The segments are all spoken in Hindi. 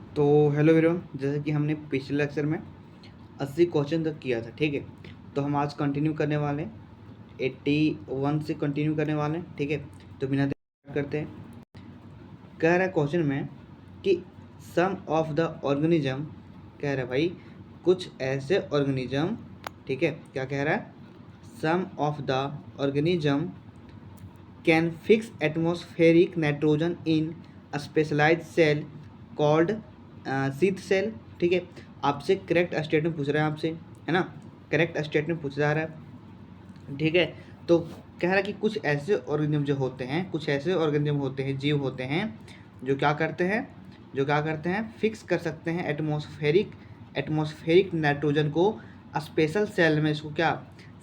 तो हेलो एवरीवन, जैसे कि हमने पिछले लेक्चर में 80 क्वेश्चन तक किया था, ठीक है। तो हम आज कंटिन्यू करने वाले हैं, 81 से कंटिन्यू करने वाले हैं, ठीक है। तो बिना देर करते हैं, कह रहा है क्वेश्चन में कि सम ऑफ द ऑर्गेनिज्म, कह रहा है भाई कुछ ऐसे ऑर्गेनिज्म, ठीक है। क्या कह रहा है? Some of the organism can fix atmospheric nitrogen in specialised cell called sheath cell, ठीक है। आपसे करेक्ट स्टेटमेंट पूछ रहा है आपसे, है ना। करेक्ट स्टेटमेंट पूछ जा रहा है, ठीक है। तो कह रहा है कि कुछ ऐसे ऑर्गेनिज्म जो होते हैं, कुछ ऐसे ऑर्गेनिज्म होते हैं, जीव होते हैं जो क्या करते हैं, फिक्स कर सकते हैं एटमॉस्फेरिक नाइट्रोजन को स्पेशल सेल में। इसको क्या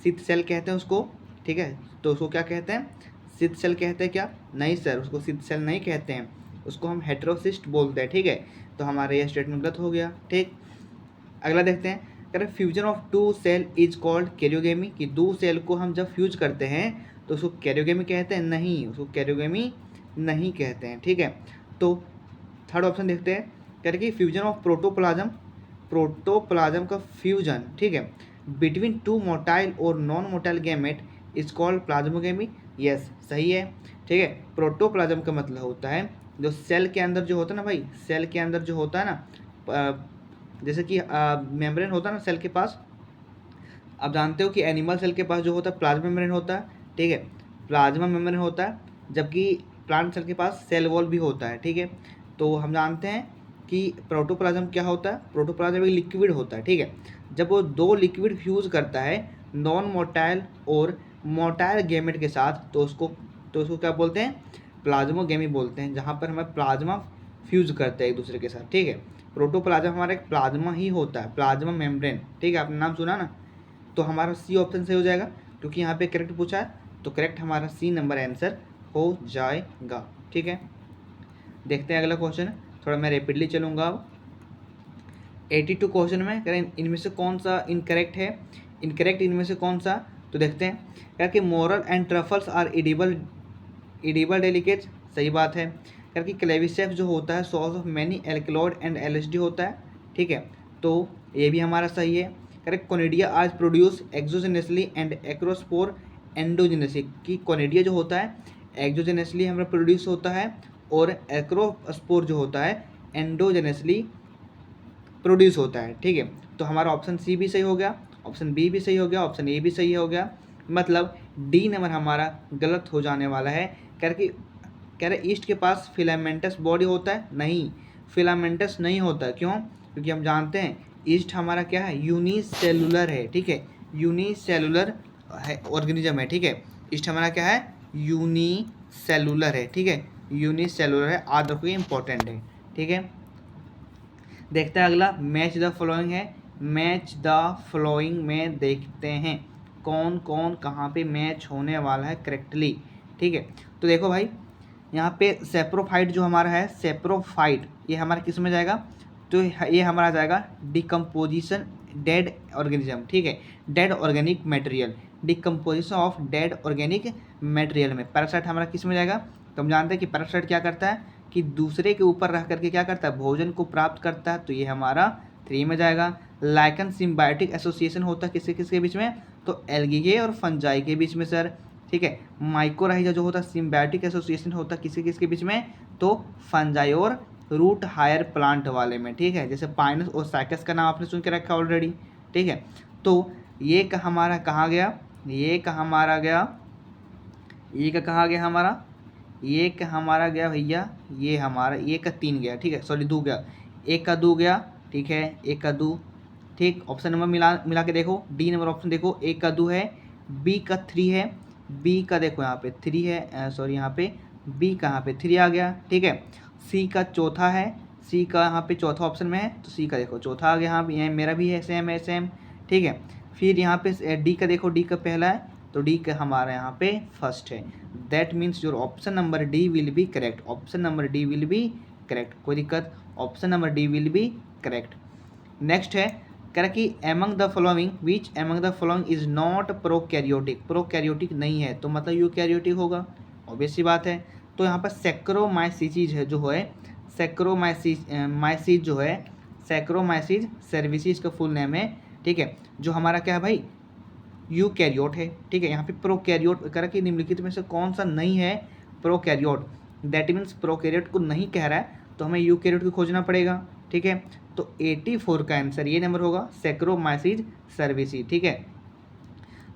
शीथ सेल कहते हैं उसको, ठीक है। तो उसको क्या कहते हैं? शीथ सेल कहते हैं क्या? नहीं सर, उसको शीथ सेल नहीं कहते हैं, उसको हम हेटेरोसिस्ट बोलते हैं, ठीक है। तो हमारा यह स्टेटमेंट गलत हो गया, ठीक। अगला देखते हैं, कह रहे fusion of two cell is called karyogamy, कि दो सेल को हम जब फ्यूज करते हैं तो उसको कैरियोगेमी कहते हैं? नहीं, उसको कैरियोगेमी नहीं कहते हैं, ठीक है। तो थर्ड ऑप्शन देखते हैं, कह रहे कि फ्यूजन ऑफ प्रोटोप्लाज्म का फ्यूजन, ठीक है, बिटवीन टू मोटाइल और non motile gamete is called plasmogamy. Yes, सही है, ठीक है। प्रोटोप्लाज्म का मतलब होता है जो सेल के अंदर जो होता है ना भाई, सेल के अंदर जो होता है ना, जैसे कि मेम्ब्रेन होता है ना सेल के पास। आप जानते हो कि एनिमल सेल के पास जो होता है प्लाज्मा मेम्ब्रेन होता है, ठीक है, प्लाज्मा मेम्ब्रेन होता है। जबकि प्लांट सेल के पास सेल वॉल भी होता है, ठीक है। तो हम जानते हैं कि प्रोटोप्लाज्म क्या होता है? प्रोटोप्लाज्म एक लिक्विड होता है, ठीक है। जब वो दो लिक्विड फ्यूज करता है नॉन मोटाइल और मोटाइल गैमेट के साथ, तो उसको क्या बोलते हैं? प्लाज्मोगेमी बोलते हैं, जहाँ पर हमें प्लाज्मा फ्यूज करते हैं एक दूसरे के साथ, ठीक है। प्रोटोप्लाज्म हमारा एक प्लाज्मा ही होता है, प्लाज्मा मेम्ब्रेन, ठीक है। आपने नाम सुना ना। तो हमारा सी ऑप्शन सही हो जाएगा, क्योंकि यहाँ पे करेक्ट पूछा है, तो करेक्ट हमारा सी नंबर आंसर हो जाएगा, ठीक है। देखते हैं अगला क्वेश्चन, थोड़ा मैं रैपिडली चलूँगा अब। 82 क्वेश्चन में करें इनमें से कौन सा इनकरेक्ट है, इनकरेक्ट इनमें से कौन सा? तो देखते हैं, क्या कि morel and truffles are edible delicates, सही बात है। क्या कि क्लेविसेफ जो होता है source of many alkaloid and LSD होता है, ठीक है। तो ये भी हमारा सही है। करेक्ट, कोनिडिया आज प्रोड्यूस एक्सोजेनेसली एंड एक्रोस्पोर एंडोजेनेसली, कि कोनिडिया जो होता है एक्सोजेनेसली हमारा प्रोड्यूस होता है, और एक्रोस्पोर जो होता है एंडोजेनेसली प्रोड्यूस होता है, ठीक है। तो हमारा ऑप्शन सी भी सही हो गया, ऑप्शन बी भी सही हो गया, ऑप्शन ए भी सही हो गया, मतलब डी नंबर हमारा गलत हो जाने वाला है। कह रहे ईस्ट के पास फिलामेंटस बॉडी होता है? नहीं, फिलामेंटस नहीं होता। क्यों? क्योंकि हम जानते हैं ईस्ट हमारा क्या है, यूनिसेलुलर है, ठीक है। यूनिसेलुलर है ऑर्गेनिज्म है, ठीक है। ईस्ट हमारा क्या है, यूनिसेलुलर है, ठीक है, यूनिसेलुलर है, याद रखो ये इंपॉर्टेंट है, ठीक है। देखते हैं अगला, मैच द फॉलोइंग है। मैच द फॉलोइंग में देखते हैं कौन कौन कहाँ पे मैच होने वाला है करेक्टली, ठीक है। तो देखो भाई, यहाँ पे सेप्रोफाइट जो हमारा है, सेप्रोफाइट ये हमारा किस में जाएगा? तो ये हमारा जाएगा डिकम्पोजिशन डेड ऑर्गेनिज्म, ठीक है, dead organic material, decomposition of dead organic material में। पैरासाइट हमारा किस में जाएगा? तो हम जानते हैं कि पैरासाइट क्या करता है कि दूसरे के ऊपर रह करके क्या करता है, भोजन को प्राप्त करता है, तो ये हमारा 3 में जाएगा। लाइकन सिम्बायोटिक एसोसिएशन होता है किसके किसके बीच में? तो एल्गी और फंजाई के बीच में सर, ठीक है। माइकोराइजा जो होता है सिम्बायोटिक एसोसिएशन होता है किसके किसके बीच में? तो फंजाई और रूट हायर प्लांट वाले में, ठीक है। जैसे पाइनस और साइकस का नाम आपने सुन के रखा ऑलरेडी, ठीक है। तो ये का हमारा कहाँ गया, ये का हमारा गया, ये का कहाँ गया हमारा, ये का हमारा गया भैया, ये हमारा एक का 3 गया, ठीक है, सॉरी 2 गया, एक का 2 गया, ठीक है, एक का 2, ठीक। ऑप्शन नंबर मिला के देखो, डी नंबर ऑप्शन देखो, एक का 2 है, बी का 3 है, बी का देखो यहाँ पे 3 है, सॉरी यहाँ पे बी कहाँ पे 3 आ गया, ठीक है। सी का चौथा है, सी का यहाँ पे चौथा ऑप्शन में है, तो सी का देखो चौथा आ गया, यहाँ पे मेरा भी है, सेम है सेम, ठीक है। फिर यहाँ पे डी का देखो, डी का पहला है, तो डी का हमारा यहाँ पे फर्स्ट है। That means your option number D will be correct, option number D will be correct, कोई दिक्कत, option number D will be correct. Next है, कह रहा कि among the following which among the following is not prokaryotic, prokaryotic नहीं है, तो मतलब यूकैरियोटिक होगा, ऑब्वियस सी बात है। तो यहाँ पर सैक्रोमाइसिस है जो है, सैक्रोमाइसिस जो है, सैक्रोमाइसिस सर्विसेज का फुल नेम है, ठीक है। जो हमारा क्या है भाई, यूकैरियोट है, ठीक है। यहाँ पे प्रोकैरियोट कह रहा कि निम्नलिखित में से कौन सा नहीं है प्रोकैरियोट, दैट मीन्स प्रोकैरियोट को नहीं कह रहा है, तो हमें यूकैरियोट को खोजना पड़ेगा, ठीक है। तो 84 का आंसर ये नंबर होगा, सैक्रोमाइसिस सर्विसी, ठीक है।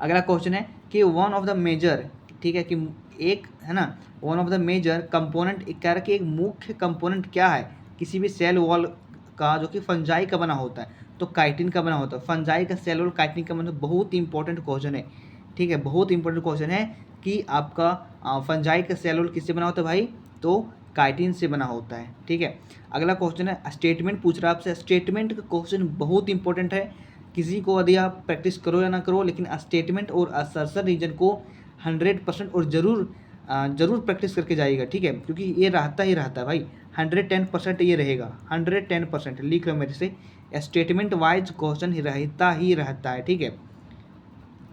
अगला क्वेश्चन है कि वन ऑफ द मेजर, ठीक है, कि एक है ना, one of the major component, कह रहा कि एक मुख्य कंपोनेंट क्या है किसी भी सेल वॉल का जो कि फंजाई का बना होता है, तो काइटिन का बना होता है। फंजाई का सेल वॉल काइटिन का बना, बहुत इंपॉर्टेंट क्वेश्चन है, ठीक है, बहुत इंपॉर्टेंट क्वेश्चन है कि आपका फंजाई का सेल वॉल किससे बना होता है भाई, तो काइटिन से बना होता है, ठीक है। अगला क्वेश्चन है स्टेटमेंट पूछ रहा है आपसे। स्टेटमेंट का क्वेश्चन बहुत इंपॉर्टेंट है, किसी को यदि आप प्रैक्टिस करो या ना करो, लेकिन स्टेटमेंट और असर्शन रीजन को 100% और ज़रूर प्रैक्टिस करके जाइएगा, ठीक है, क्योंकि ये रहता ही रहता है भाई, 110% ये रहेगा, 110% लिख लो मेरे से, स्टेटमेंट वाइज क्वेश्चन ही रहता है, ठीक है।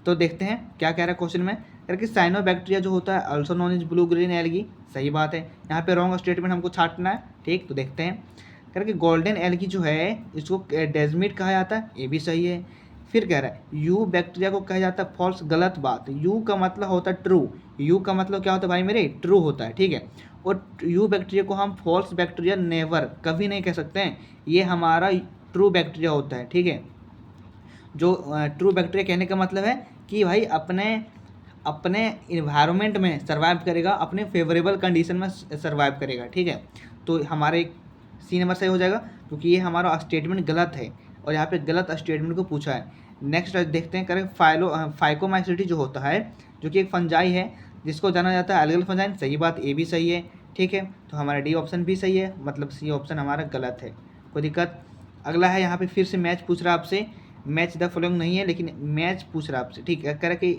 तो देखते हैं क्या कह रहा है क्वेश्चन में, कि साइनोबैक्टीरिया जो होता है also non is blue green algae, सही बात है। यहाँ पे रॉन्ग स्टेटमेंट हमको छांटना है, ठीक। तो देखते हैं, कह रहा कि गोल्डन एल्गी जो है इसको डेजमिट कहा जाता है, ये भी सही है। फिर कह रहा है यू बैक्टीरिया को कहा जाता है फॉल्स, गलत बात। यू का मतलब होता है ट्रू, यू का मतलब क्या होता है भाई मेरे, ट्रू होता है, ठीक है। और यू बैक्टीरिया को हम फॉल्स बैक्टीरिया नेवर, कभी नहीं कह सकते हैं, ये हमारा ट्रू बैक्टीरिया होता है, ठीक है। जो ट्रू बैक्टीरिया कहने का मतलब है कि भाई अपने इन्वायरमेंट में सर्वाइव करेगा, अपने फेवरेबल कंडीशन में सर्वाइव करेगा, ठीक है। तो हमारे सी नंबर सही हो जाएगा, क्योंकि ये हमारा स्टेटमेंट गलत है और यहाँ पे गलत स्टेटमेंट को पूछा है। नेक्स्ट देखते हैं, करें फाइकोमाइसिटी जो होता है, जो कि एक फंजाई है जिसको जाना जाता है एल्गल फंजाइन, सही बात, ये भी सही है, ठीक है। तो हमारा डी ऑप्शन भी सही है, मतलब सी ऑप्शन हमारा गलत है, कोई दिक्कत। अगला है यहाँ पे फिर से मैच पूछ रहा है आपसे, मैच द फॉलोइंग नहीं है लेकिन मैच पूछ रहा है आपसे, ठीक है। कह रहा कि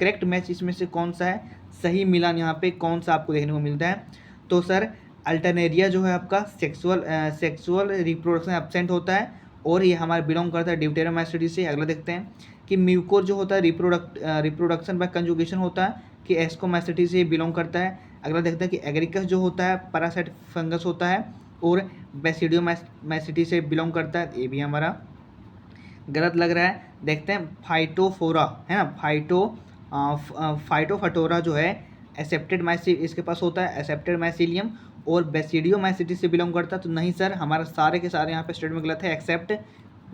करेक्ट मैच इसमें से कौन सा है, सही मिलान यहाँ पे कौन सा आपको देखने को मिलता है। तो सर अल्टरनेरिया जो है आपका सेक्सुअल रिप्रोडक्शन एब्सेंट होता है और ये हमारा बिलोंग करता है ड्यूटेरोमाइसिटी से। अगला देखते हैं कि म्यूकोर जो होता है रिप्रोडक्शन बाय कंजुगेशन होता है, कि एस्कोमाइसिटी से बिलोंग करता है। अगला देखते हैं कि एग्रिकस जो होता है पैरासाइट फंगस होता है और बेसिडियोमाइसिटी से बिलोंग करता है, ये भी हमारा गलत लग रहा है। देखते हैं फाइटोफोरा है ना, फाइटोफटोरा जो है एक्सेप्टेड इसके पास होता है एक्सेप्टेड माइसिलियम और बेसिडियोमाइसिटी से बिलोंग करता है, तो नहीं सर, हमारा सारे के सारे यहाँ पे स्टेटमेंट गलत है एक्सेप्ट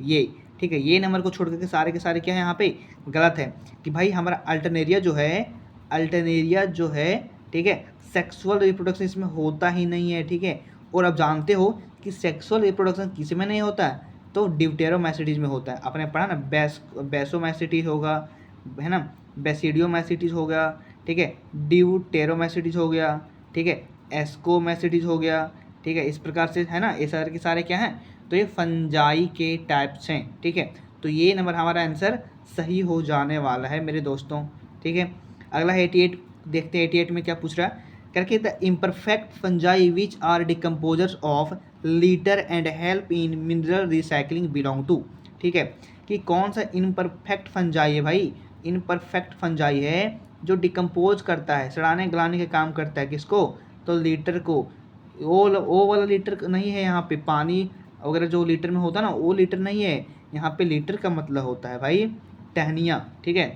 ये, ठीक है। ये नंबर को छोड़ करके सारे के सारे क्या है यहाँ पे गलत है, कि भाई हमारा अल्टरनेरिया जो है, ठीक है, सेक्सुअल रिप्रोडक्शन इसमें होता ही नहीं है, ठीक है। और आप जानते हो कि सेक्सुअल रिप्रोडक्शन किस में नहीं होता है, तो ड्यूटेरोमाइसिटीज में होता है। आपने पढ़ा ना, बेसोमाइसिटीज होगा, है ना, बेसिडियोमाइसिटीज हो गया, ठीक है, ड्यूटेरोमाइसिटीज हो गया, ठीक है, एस्कोमाइसिटीज हो गया, ठीक है, इस प्रकार से है ना, ये सारे के सारे क्या हैं, तो ये फंजाई के टाइप्स हैं, ठीक है। तो ये नंबर हमारा आंसर सही हो जाने वाला है मेरे दोस्तों, ठीक है। अगला 88 देखते हैं, 88 में क्या पूछ रहा है, करके the imperfect fungi which are decomposers of litter and help in mineral recycling belong to, ठीक है, कि कौन सा इम्परफेक्ट फंजाई है भाई, इम्परफेक्ट फंजाई है जो डिकम्पोज करता है, सड़ाने गलाने के काम करता है, किसको, तो लीटर को। वो वाला लीटर नहीं है यहाँ पे, पानी वगैरह जो लीटर में होता है ना, वो लीटर नहीं है यहाँ पे, लीटर का मतलब होता है भाई टहनिया, ठीक है,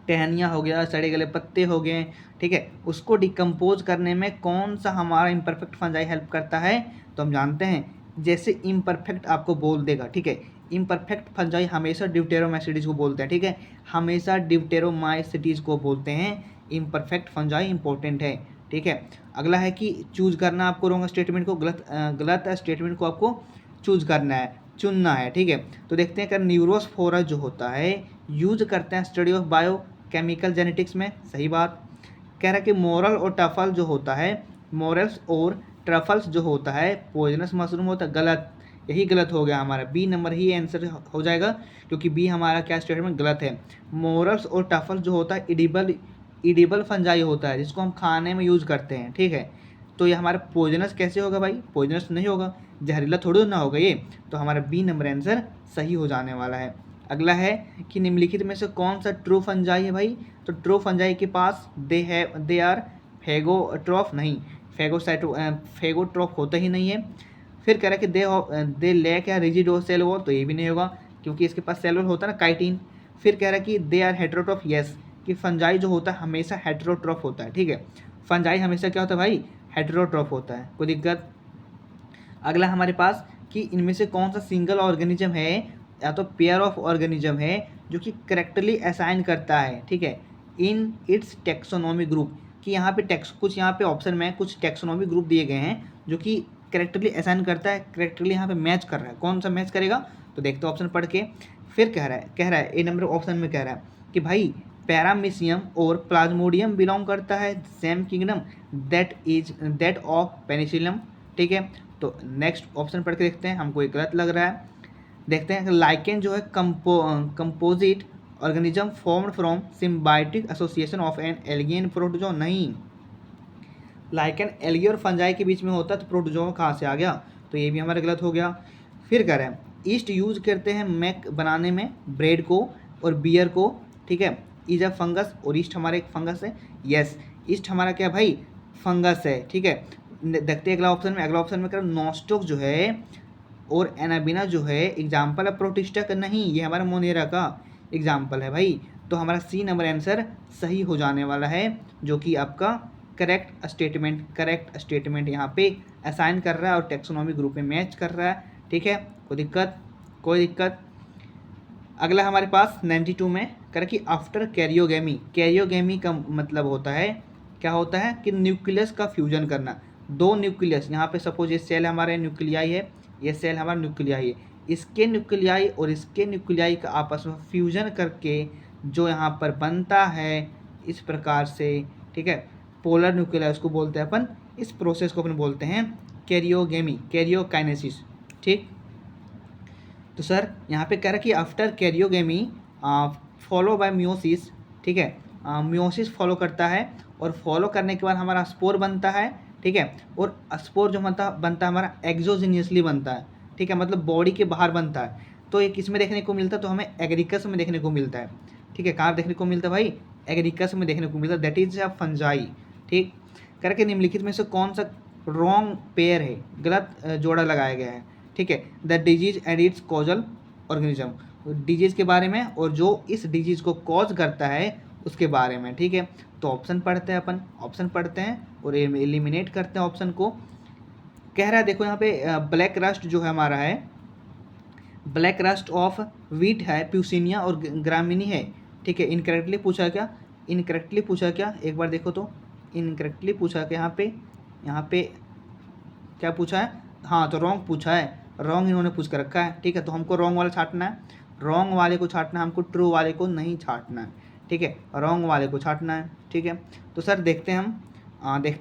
टहनिया हो गया, सड़े गले पत्ते हो गए, ठीक है, उसको डिकम्पोज करने में कौन सा हमारा इम्परफेक्ट फंजाई हेल्प करता है, तो हम जानते हैं, जैसे इम्परफेक्ट आपको बोल देगा, ठीक है, इम्परफेक्ट फंजाई हमेशा ड्यूटेरोमाइसिटीज को बोलते हैं, ठीक है, हमेशा ड्यूटेरोमाइसिटीज को बोलते हैं, इम्परफेक्ट फंजाई इंपॉर्टेंट है, ठीक है। अगला है कि चूज करना आपको रॉन्ग स्टेटमेंट को, गलत स्टेटमेंट को आपको चूज करना है, चुनना है, ठीक है। तो देखते हैं, अगर न्यूरोस्फोरा जो होता है यूज करते हैं study of bio chemical genetics में, सही बात। कह रहा है कि मोरल और टफल जो होता है, मोरल्स और ट्रफल्स जो होता है पॉइजनस मशरूम होता है, गलत, यही गलत हो गया हमारा, बी नंबर ही आंसर हो जाएगा, क्योंकि बी हमारा क्या स्टेटमेंट गलत है। मोरल्स और टफल्स जो होता है इडिबल फंजाई होता है, जिसको हम खाने में यूज़ करते हैं, ठीक है। तो ये हमारा पॉइजनस कैसे होगा भाई, पॉइजनस नहीं होगा, जहरीला थोड़ी ना होगा ये, तो हमारा बी नंबर आंसर सही हो जाने वाला है। अगला है कि निम्नलिखित में से कौन सा ट्रू फंजाई है भाई, तो ट्रू फंजाई के पास दे आर फेगोट्रॉफ नहीं, फेगोट्रॉप होता ही नहीं है। फिर कह रहा है कि दे लैक या रिजिड और सेल वॉल, तो ये भी नहीं होगा क्योंकि इसके पास सेल वॉल होता है ना, काइटिन। फिर कह रहा है कि दे आर हेटेरोट्रॉफ, यस, कि फंजाई जो होता है हमेशा हेटेरोट्रॉफ होता है, ठीक है। फंजाई हमेशा क्या होता है भाई, हेटेरोट्रॉफ होता है, कोई दिक्कत। अगला हमारे पास कि इनमें से कौन सा सिंगल ऑर्गेनिज्म है या तो पेयर ऑफ ऑर्गेनिज्म है जो कि करेक्टली असाइन करता है, ठीक है, इन इट्स टेक्सोनॉमी ग्रुप, कि यहाँ पे कुछ यहाँ पे ऑप्शन में कुछ टेक्सोनॉमी ग्रुप दिए गए हैं जो कि करेक्टली असाइन करता है, करेक्टली यहाँ पे मैच कर रहा है। कौन सा मैच करेगा, तो देखते ऑप्शन पढ़ के। फिर कह रहा है ए नंबर ऑप्शन में कह रहा है कि भाई पैरामीशियम और प्लाज्मोडियम बिलोंग करता है same kingdom that of Penicillium, ठीक है। तो नेक्स्ट ऑप्शन पढ़ के देखते हैं, हमको ये गलत लग रहा है। देखते हैं लाइकेन जो है composite organism formed from symbiotic association of an algae and protozoa, नहीं, लाइकेन एल्गी और फंजाई के बीच में होता है, तो प्रोटोजोआ कहाँ से आ गया, तो ये भी हमारा गलत हो गया। फिर कह रहे हैं ईस्ट यूज करते हैं मैक बनाने में ब्रेड को और बियर को, ठीक है, इज अ फंगस, और ईस्ट हमारा एक फंगस है, यस, ईस्ट हमारा क्या भाई, फंगस है, ठीक है। देखते हैं अगला ऑप्शन में कह रहा नॉस्टोक जो है और एनाबिना जो है एग्जाम्पल है प्रोटिस्टा का, नहीं, ये हमारा मोनेरा का एग्जाम्पल है भाई। तो हमारा सी नंबर आंसर सही हो जाने वाला है, जो कि आपका करेक्ट स्टेटमेंट यहाँ पे असाइन कर रहा है और टेक्सोनॉमी ग्रुप में मैच कर रहा है, ठीक है, कोई दिक्कत। अगला हमारे पास 92 में कर कि आफ्टर कैरियोगेमी का मतलब होता है, क्या होता है कि न्यूक्लियस का फ्यूजन करना, दो न्यूक्लियस, यहाँ पे सपोज ये सेल हमारे न्यूक्लियाई है, ये सेल हमारा न्यूक्लियाई है, इसके न्यूक्लियाई और इसके न्यूक्लियाई का आपस में फ्यूजन करके जो यहाँ पर बनता है इस प्रकार से, ठीक है, पोलर न्यूक्लियाई उसको बोलते हैं अपन, इस प्रोसेस को अपन बोलते हैं कैरियोकाइनेसिस, ठीक। तो सर यहाँ पे कह रहा है कि after karyogamy follow by meiosis, ठीक है, मियोसिस फॉलो करता है और फॉलो करने के बाद हमारा स्पोर बनता है, ठीक है, और स्पोर जो बनता है हमारा एक्सोजीनियसली बनता है, ठीक है, मतलब बॉडी के बाहर बनता है। तो ये किस में देखने को मिलता है, तो हमें एग्रीकस में देखने को मिलता है, ठीक है, कहाँ देखने को मिलता है भाई, एग्रीकस में देखने को मिलता है, दैट इज अ फंजाई, ठीक। करके निम्नलिखित में से कौन सा रॉन्ग पेयर है, गलत जोड़ा लगाया गया है, ठीक है, the disease and it's causal organism, disease के बारे में और जो इस डिजीज़ को कॉज करता है उसके बारे में, ठीक है। तो ऑप्शन पढ़ते हैं और एलिमिनेट करते हैं ऑप्शन को। कह रहा है देखो यहाँ पे ब्लैक रस्ट जो है हमारा है, ब्लैक रस्ट ऑफ वीट है, प्यूसिनिया और ग्रामिनी है, ठीक है। इनकरेक्टली पूछा क्या, एक बार देखो तो, इनकरेक्टली पूछा क्या यहाँ पे क्या पूछा है, हाँ, तो रॉन्ग पूछा है, रॉन्ग इन्होंने पूछ कर रखा है, ठीक है। तो हमको रॉन्ग वाला छाटना है, रॉन्ग वाले को छाटना है, हमको ट्रू वाले को नहीं छाटना है, ठीक है, रॉन्ग वाले को छाटना है, ठीक है। तो सर देखते हैं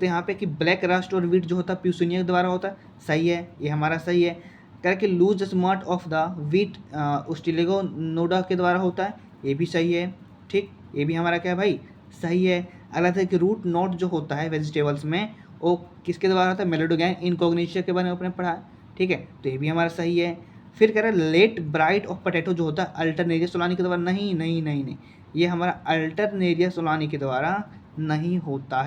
यहाँ पे कि ब्लैक रस्ट और वीट जो होता है प्यूसिनिया के द्वारा होता है, सही है, ये हमारा सही है। करके loose smut of the wheat Ustilago nuda के द्वारा होता है, ये भी सही है, ठीक, ये भी हमारा क्या है भाई, सही है। अगला था कि रूट नोट जो होता है वेजिटेबल्स में वो किसके द्वारा होता है, मेलोडोगैन इनकॉग्निशिया के बारे में आपने पढ़ा, ठीक है, तो ये भी हमारा सही है। फिर कह रहा है लेट ब्राइट ऑफ पोटैटो जो होता है अल्टरनेरिया सोलानी के द्वारा, नहीं, ये हमारा अल्टरनेरिया सोलानी के द्वारा नहीं होता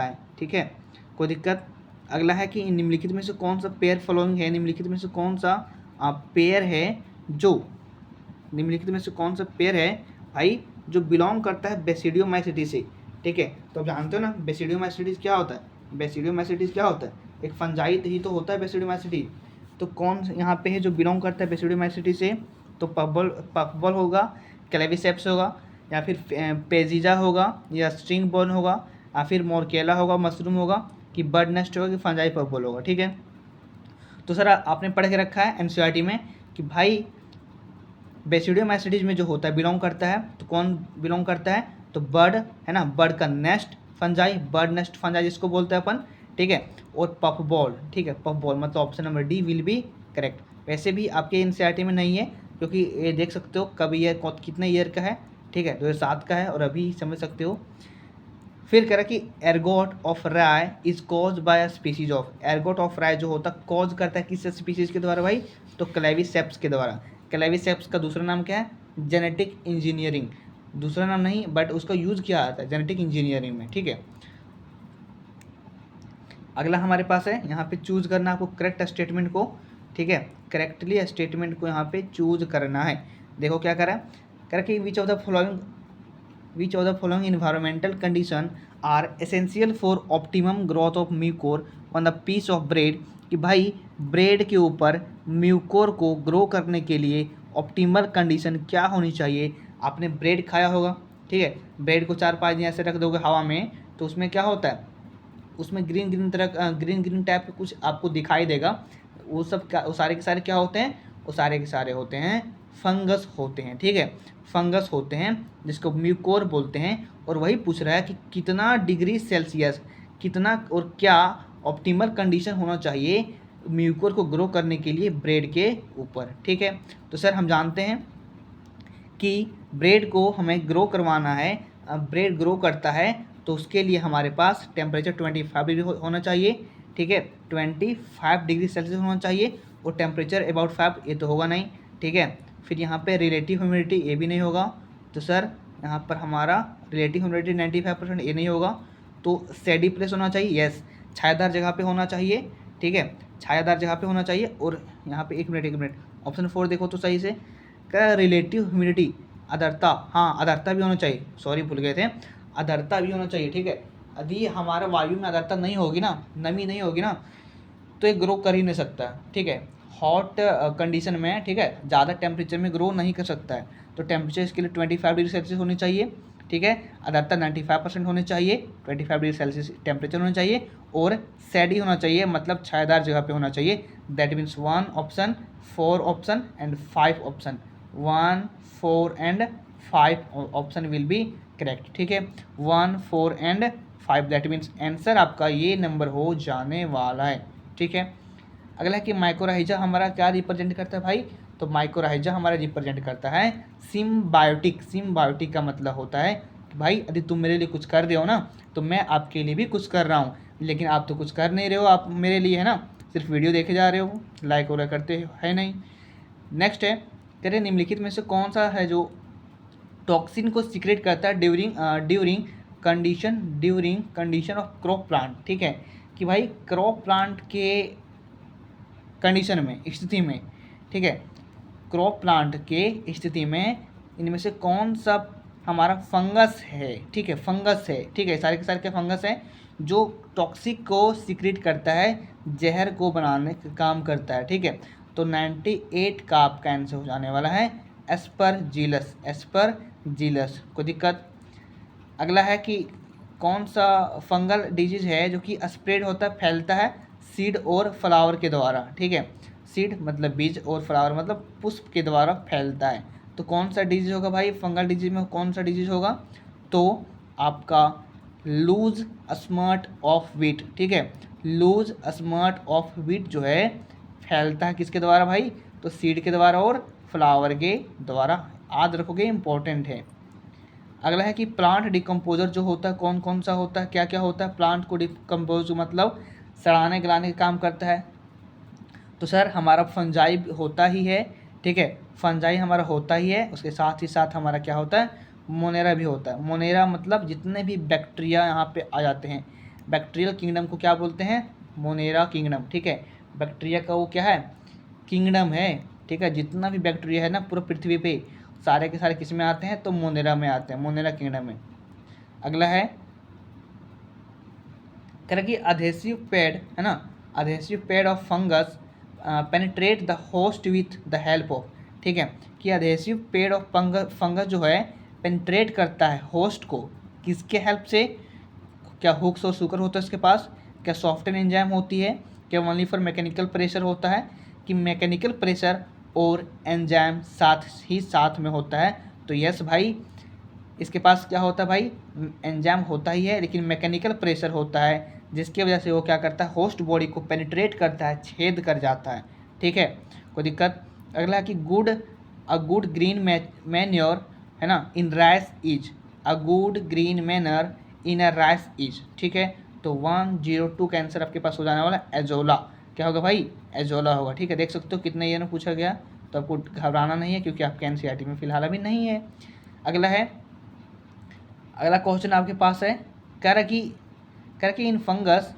है, ठीक है, कोई दिक्कत। अगला है कि निम्नलिखित में से कौन सा पेयर फॉलोइंग है, निम्नलिखित में से कौन सा पेयर है जो निम्नलिखित में से कौन सा पेयर है भाई जो बिलोंग करता है बेसिडियोमाइसिटी से, ठीक है। तो आप जानते हो ना बेसिडियोमाइसिटीज क्या होता है, एक फंजाई ही तो होता है बेसिडियोमाइसिटी। तो कौन यहाँ पे है जो बिलोंग करता है बेसिडियोमाइसिटी से, तो पफबॉल होगा, क्लेविसेप्स होगा, या फिर पेजिजा होगा, या स्ट्रिंग बॉर्न होगा, या फिर मोरकेला होगा, मशरूम होगा, कि बर्ड नेस्ट होगा, कि फंजाई पफबॉल होगा, ठीक है। तो सर आपने पढ़ के रखा है एनसीईआरटी में कि भाई बेसिडियोमाइसिटीज में जो होता है बिलोंग करता है, तो कौन बिलोंग करता है, तो बर्ड है ना, बर्ड का nest fungi, bird nest fungi जिसको बोलते हैं अपन, ठीक है, और पफबॉल, ठीक है, पफबॉल मतलब option number D will be correct. वैसे भी आपके एनसीईआरटी में नहीं है क्योंकि ये देख सकते हो कब ईयर कितने ईयर का है, ठीक है, 2007 का है, और अभी समझ सकते हो। फिर कह रहा कि ergot of rye is cause by a species of, ergot of rye जो होता है कॉज करता है किस स्पीसीज के द्वारा भाई, तो क्लेविसेप्स के द्वारा। क्लेविसेप्स का दूसरा नाम क्या है, जेनेटिक इंजीनियरिंग, दूसरा नाम नहीं बट उसका यूज़ किया जाता है जेनेटिक इंजीनियरिंग में, ठीक है। अगला हमारे पास है यहाँ पे चूज करना आपको करेक्ट स्टेटमेंट को, ठीक है, करेक्टली स्टेटमेंट को यहाँ पे चूज करना है। देखो क्या करा, कह रहा कि which of the following environmental condition are essential for optimum growth of Mucor on the piece of bread, कि भाई ब्रेड के ऊपर म्यूकोर को ग्रो करने के लिए ऑप्टिमल कंडीशन क्या होनी चाहिए। आपने ब्रेड खाया होगा, ठीक है, ब्रेड को 4-5 दिन ऐसे रख दोगे हवा में तो उसमें क्या होता है, उसमें ग्रीन टाइप का कुछ आपको दिखाई देगा। वो सब क्या, वो सारे के सारे क्या होते हैं, वो सारे के सारे होते हैं फंगस होते हैं, ठीक है, फंगस होते हैं जिसको म्यूकोर बोलते हैं। और वही पूछ रहा है कि कितना डिग्री सेल्सियस, कितना और क्या ऑप्टिमल कंडीशन होना चाहिए म्यूकोर को ग्रो करने के लिए ब्रेड के ऊपर, ठीक है। तो सर हम जानते हैं कि ब्रेड को हमें ग्रो करवाना है, ब्रेड ग्रो करता है तो उसके लिए हमारे पास टेम्परेचर 25 डिग्री होना चाहिए, ठीक है, 25 डिग्री सेल्सियस होना चाहिए। और टेम्परेचर अबाउट 5 ये तो होगा नहीं, ठीक है। फिर यहाँ पे रिलेटिव ह्यूमिडिटी ये भी नहीं होगा, तो सर यहाँ पर हमारा रिलेटिव ह्यूमिडिटी 95% ये नहीं होगा। तो सैडी प्लेस होना चाहिए, यस, छायादार जगह पे होना चाहिए, ठीक है, छायादार जगह पे होना चाहिए। और यहाँ पे एक मिनट ऑप्शन 4 देखो तो सही से, क्या रिलेटिव ह्यूमिडिटी, आर्द्रता, हाँ आर्द्रता भी होना चाहिए, सॉरी भूल गए थे, आर्द्रता भी होना चाहिए, ठीक है। यदि हमारा वायु में आर्द्रता नहीं होगी ना, नमी नहीं होगी ना, तो ये ग्रो कर ही नहीं सकता, ठीक है। हॉट कंडीशन में, ठीक है, ज़्यादा टेम्परेचर में ग्रो नहीं कर सकता है। तो टेम्परेचर इसके लिए 25 डिग्री सेल्सियस होनी चाहिए, ठीक है, आर्द्रता 95% होनी चाहिए, 25 डिग्री सेल्सियस टेम्परेचर होना चाहिए। और सैडी होना चाहिए, मतलब छायादार जगह पे होना चाहिए। That means 1 option, 4 option and 5 option, 1, 4 and 5 option will be correct, ठीक है, 1, 4 एंड 5, दैट मीन्स आंसर आपका ये नंबर हो जाने वाला है, ठीक है। अगला है कि माइक्रोराइजा हमारा क्या रिप्रेजेंट करता है भाई, तो माइक्रोराइजा हमारा रिप्रेजेंट करता है सिम्बायोटिक। सिम्बायोटिक का मतलब होता है कि भाई यदि तुम मेरे लिए कुछ कर रहे हो ना, तो मैं आपके लिए भी कुछ कर रहा हूँ, लेकिन आप तो कुछ कर नहीं रहे हो आप मेरे लिए, है ना, सिर्फ वीडियो देखे जा रहे हो, लाइक वगैरह करते है नहीं। नेक्स्ट है, कह रहे निम्नलिखित में से कौन सा है जो टॉक्सिन को सीक्रेट करता है during condition of crop plant, ठीक है, कि भाई क्रॉप प्लांट के कंडीशन में, स्थिति में, ठीक है, क्रॉप प्लांट के स्थिति में इनमें से कौन सा हमारा फंगस है, ठीक है, फंगस है, ठीक है, सारे के सारे क्या फंगस है जो टॉक्सिक को सीक्रेट करता है, जहर को बनाने का काम करता है, ठीक है। तो 98 का आपका आंसर हो जाने वाला है एस्परजिलस, एस्परजिलस, कोई दिक्कत। अगला है कि कौन सा फंगल डिजीज है जो कि स्प्रेड होता है, फैलता है सीड और फ्लावर के द्वारा, ठीक है, सीड मतलब बीज और फ्लावर मतलब पुष्प के द्वारा फैलता है। तो कौन सा डिजीज होगा भाई, फंगल डिजीज में कौन सा डिजीज होगा, तो आपका लूज स्मर्ट ऑफ वीट, ठीक है, लूज स्मर्ट ऑफ वीट जो है फैलता है किसके द्वारा भाई, तो सीड के द्वारा और फ्लावर के द्वारा, याद रखोगे इंपॉर्टेंट है। अगला है कि प्लांट डिकम्पोजर जो होता है कौन कौन सा होता है, क्या क्या होता है, प्लांट को डिकम्पोज मतलब सड़ाने गलाने का काम करता है। तो सर हमारा फंजाई होता ही है, ठीक है, फंजाई हमारा होता ही है, उसके साथ ही साथ हमारा क्या होता है, मोनेरा भी होता है। मोनेरा मतलब जितने भी बैक्टीरिया यहाँ पे आ जाते हैं, बैक्टीरियल किंगडम को क्या बोलते हैं, मोनेरा किंगडम, ठीक है, बैक्टीरिया का वो क्या है, किंगडम है, ठीक है, जितना भी बैक्टीरिया है ना पूरा पृथ्वी पे, सारे के सारे किस में आते हैं, तो मोनेरा में आते हैं, मोनेरा किंगडम में। अगला है कह रहा कि अधेसिव पैड है ना, adhesive pad of fungus penetrate the host with the help of, ठीक है, कि अधेसिव पैड ऑफ फंगस जो है पेनिट्रेट करता है होस्ट को किसके हेल्प से, क्या हुक्स और सुकर होता है इसके पास, क्या सॉफ्टवेयर एंजाइम होती है, क्या ओनली फॉर मैकेनिकल प्रेशर होता है, कि मैकेनिकल प्रेशर और एंजाइम साथ में होता है। तो यस भाई इसके पास क्या होता है भाई, एंजाइम होता ही है, लेकिन मैकेनिकल प्रेशर होता है जिसकी वजह से वो क्या करता है, होस्ट बॉडी को पेनिट्रेट करता है, छेद कर जाता है, ठीक है, कोई दिक्कत। अगला कि अ गुड ग्रीन मैन्योर है ना in rice is, a good green manner in a rice is, ठीक है। तो 102 का आंसर आपके पास हो जाने वाला एजोला, क्या होगा भाई, एजोला होगा, ठीक है। देख सकते हो कितने ईयर में पूछा गया, तो आपको घबराना नहीं है क्योंकि आपके एनसीईआरटी में फिलहाल अभी नहीं है। अगला है, अगला क्वेश्चन आपके पास है, कह रहा कि इन फंगस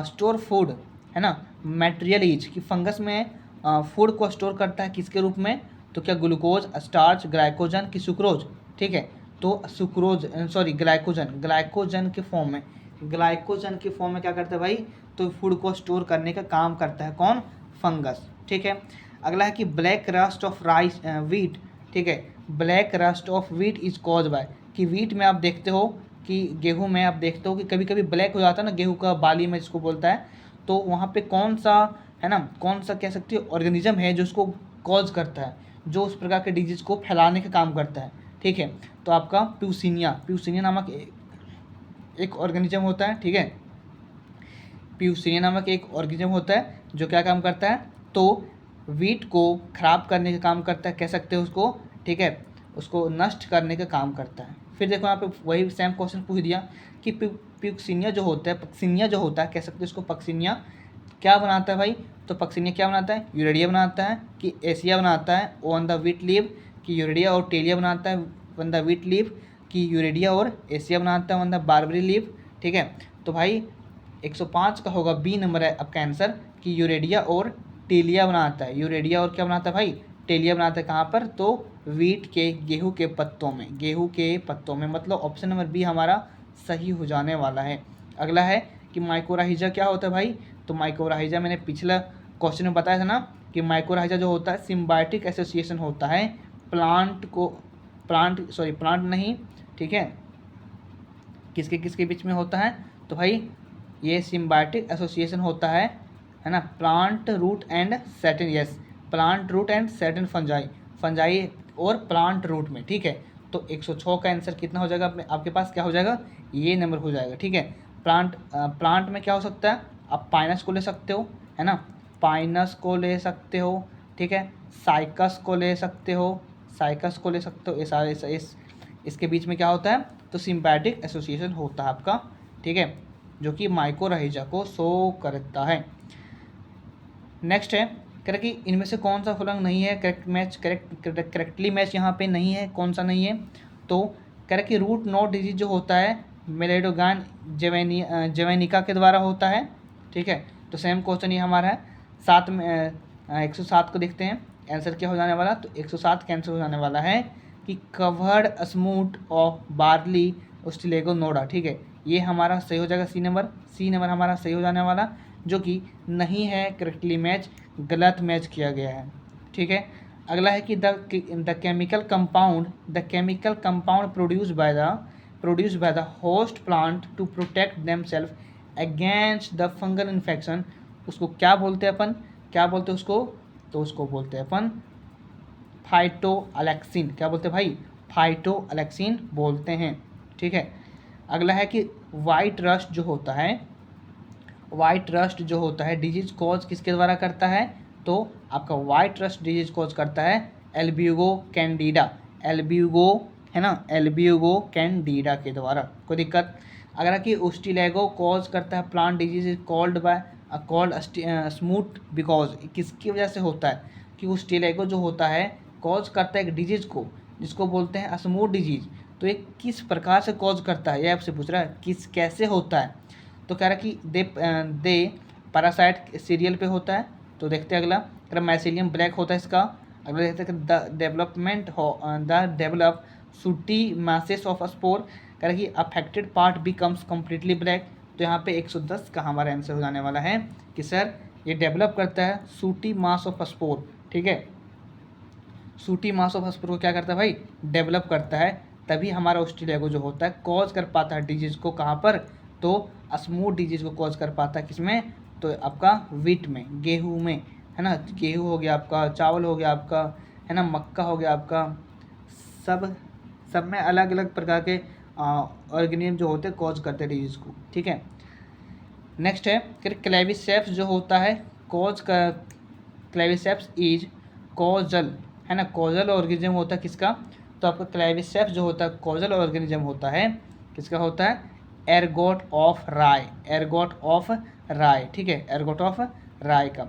स्टोर फूड, है ना, मटेरियल इज, कि फंगस में फूड को स्टोर करता है किसके रूप में, तो क्या ग्लूकोज, स्टार्च, ग्लाइकोजन की सुक्रोज, ठीक है। तो सुक्रोज सॉरी ग्लाइकोजन के फॉर्म में, ग्लाइकोजन के फॉर्म में क्या करता है भाई, तो फूड को स्टोर करने का काम करता है कौन, फंगस, ठीक है। अगला है कि black rust of rice wheat, ठीक है, black rust of wheat is cause bye, कि वीट में आप देखते हो कि गेहूं में आप देखते हो कि कभी कभी ब्लैक हो जाता है ना गेहूं का बाली में जिसको बोलता है, तो वहाँ पे कौन सा, है ना, कौन सा कह सकते हो ऑर्गेनिज्म है जो उसको कॉज करता है, जो उस प्रकार के डिजीज को फैलाने का काम करता है, ठीक है। तो आपका प्यूसिनिया नामक एक ऑर्गेनिज्म होता है, ठीक है, प्यूसिनिया नामक एक ऑर्गेनिज्म होता है जो क्या काम करता है, तो वीट को खराब करने का काम करता है, कह सकते हो उसको, ठीक है, उसको नष्ट करने का काम करता है। फिर देखो यहाँ पे वही सेम क्वेश्चन पूछ दिया कि प्यूक्सिनिया जो होता है, पक्सिनिया जो होता है, कह सकते हो उसको पक्सिनिया, क्या बनाता है भाई, तो पक्सिनिया क्या बनाता है, यूरेडिया बनाता है, कि एसिया बनाता है ऑन द वीट लीव, कि यूरेडिया और टेलिया बनाता है ऑन द वीट लीव, कि यूरेडिया और एसिया बनाता है ऑन द बारबरी लीव, ठीक है। तो भाई 105 का होगा बी नंबर है आपका आंसर, कि यूरेडिया और टेलिया बनाता है, यूरेडिया और क्या बनाता है भाई, टेलिया बनाता है, कहाँ पर, तो वीट के गेहूं के पत्तों में, गेहूं के पत्तों में, मतलब ऑप्शन नंबर बी हमारा सही हो जाने वाला है। अगला है कि माइकोराइजा क्या होता है भाई, तो माइकोराइजा मैंने पिछला क्वेश्चन में बताया था ना कि माइकोराइजा जो होता है सिम्बायोटिक एसोसिएशन होता है प्लांट नहीं, ठीक है, किसके किसके बीच में होता है, तो भाई ये सिम्बायोटिक एसोसिएशन होता है ना, plant root and certain, yes, plant root and certain fungi और प्लांट रूट में, ठीक है। तो 106 का आंसर कितना हो जाएगा आपके पास, क्या हो जाएगा, ये नंबर हो जाएगा, ठीक है। प्लांट में क्या हो सकता है, आप पाइनस को ले सकते हो, है ना, पाइनस को ले सकते हो, ठीक है, साइकस को ले सकते हो, ये सारे इसके बीच में क्या होता है, तो सिम्बायोटिक एसोसिएशन होता है आपका, ठीक है, जो कि माइकोराइजा को शो करता है। नेक्स्ट है कह रहा कि इनमें से कौन सा फॉलोइंग नहीं है करेक्टली मैच यहाँ पे नहीं है, कौन सा नहीं है, तो कह रहा कि रूट नोड डिजीज जो होता है मेलेडोगान जेवेनिका के द्वारा होता है, ठीक है। तो सेम क्वेश्चन ये हमारा है 7 में 107 को देखते हैं आंसर क्या हो जाने वाला, तो 107 का आंसर हो जाने वाला है कि कवर्ड स्मूथ ऑफ बार्ली ओस्टिलेगो नोडा, ठीक है, ये हमारा सही हो जाएगा सी नंबर हमारा सही हो जाने वाला, जो कि नहीं है करेक्टली मैच, गलत मैच किया गया है, ठीक है। अगला है कि the chemical compound produce by the host plant to protect themself against the fungal infection, उसको क्या बोलते हैं अपन, क्या बोलते हैं उसको, तो उसको बोलते हैं अपन फाइटोअलेक्सिन, क्या बोलते हैं भाई, फाइटोअलेक्सिन बोलते हैं, ठीक है। अगला है कि वाइट रस्ट जो होता है डिजीज कॉज किसके द्वारा करता है, तो आपका वाइट रस्ट डिजीज कॉज करता है एल्ब्यूगो कैंडिडा, एल्ब्यूगो कैंडिडा के द्वारा, कोई दिक्कत। अगर कि ओस्टिलेगो कॉज करता है plant disease is called smooth because, किसकी वजह से होता है, कि ओस्टिलेगो जो होता है कॉज करता है एक डिजीज को जिसको बोलते हैं स्मूथ डिजीज, तो ये किस प्रकार से कॉज करता है, ये आपसे पूछ रहा है कैसे होता है, तो कह रहा है कि दे पैरासाइट सीरियल पे होता है, तो देखते हैं अगला, कह रहा माइसीलियम ब्लैक होता है इसका। अगला देखते हैं द डेवलप सूटी मासेस ऑफ स्पोर, कह रहा कि affected part becomes completely black, तो यहाँ पे 110 का हमारा आंसर हो जाने वाला है कि सर ये डेवलप करता है सूटी मास ऑफ स्पोर, ठीक है, सूटी मास ऑफ स्पोर को क्या करता है भाई, डेवलप करता है, तभी हमारा ओस्टिलेगो जो होता है कॉज कर पाता है डिजीज़ को, कहाँ पर, तो स्मूथ डिजीज़ को कॉज कर पाता है किसमें, तो आपका वीट में, गेहूं में, है ना, गेहूं हो गया आपका, चावल हो गया आपका, है ना, मक्का हो गया आपका, सब में अलग अलग प्रकार के ऑर्गेनिज्म जो होते हैं कॉज करते हैं डिजीज़ को, ठीक है। नेक्स्ट है फिर क्लेविसेप्स जो होता है क्लेविसेप्स इज कॉजल, है ना, कॉजल ऑर्गेनिज्म होता है किसका, तो आपका क्लेविसेप्स जो होता है कॉजल ऑर्गेनिज्म होता है किसका होता है, एर्गोट ऑफ राय, ठीक है, एर्गोट ऑफ राय का।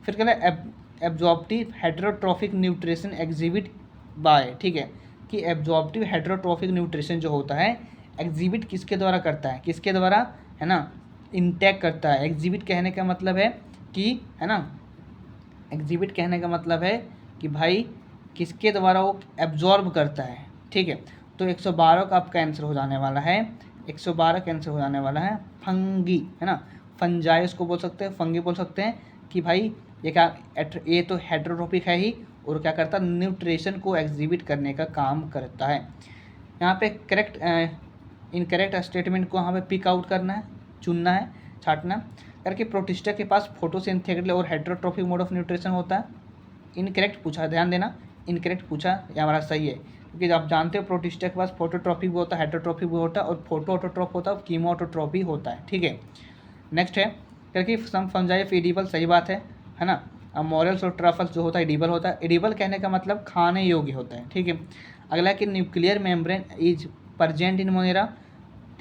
फिर कहना है absorptive heterotrophic nutrition exhibit by, ठीक है, कि एब्जॉर्प्टिव हेटेरोट्रॉफिक न्यूट्रिशन जो होता है एग्जिबिट किसके द्वारा करता है, किसके द्वारा, है ना, इंटैक्ट करता है। एग्जिबिट कहने का मतलब है कि, है ना, एग्जिबिट कहने का मतलब है कि भाई किसके द्वारा वो एब्जॉर्ब करता है, ठीक है। तो 112 का आपका आंसर हो जाने वाला है, 112 का आंसर हो जाने वाला है फंगी, है ना, फंजाई उसको बोल सकते हैं, फंगी बोल सकते हैं कि भाई ये क्या, ये तो हेटेरोट्रोपिक है ही, और क्या करता है, न्यूट्रिशन को एग्जिबिट करने का काम करता है। यहाँ पे करेक्ट इनकरेक्ट स्टेटमेंट को यहाँ पे पिक आउट करना है, चुनना है, छाटना करके। प्रोटिस्टा के पास फोटोसिंथेटिक और हेटेरोट्रोपिक मोड ऑफ न्यूट्रिशन होता है। इनकरेक्ट पूछा, ध्यान देना, इनकरेक्ट पूछा, ये हमारा सही है, क्योंकि आप जानते हो प्रोटिस्टा के पास फोटोट्रोपिक भी होता है, हेटेरोट्रोपिक भी होता है, और फोटो ऑटोट्रोप होता है, कीमो ऑटोट्रोप भी होता है, ठीक है। नेक्स्ट है करके सम फंजाई ऑफ एडिबल, सही बात है ना। मॉरल्स और ट्रफल्स जो होता है एडिबल होता है। एडिबल कहने का मतलब खाने योग्य होता है, ठीक है। अगला है कि nuclear membrane is present in Monera,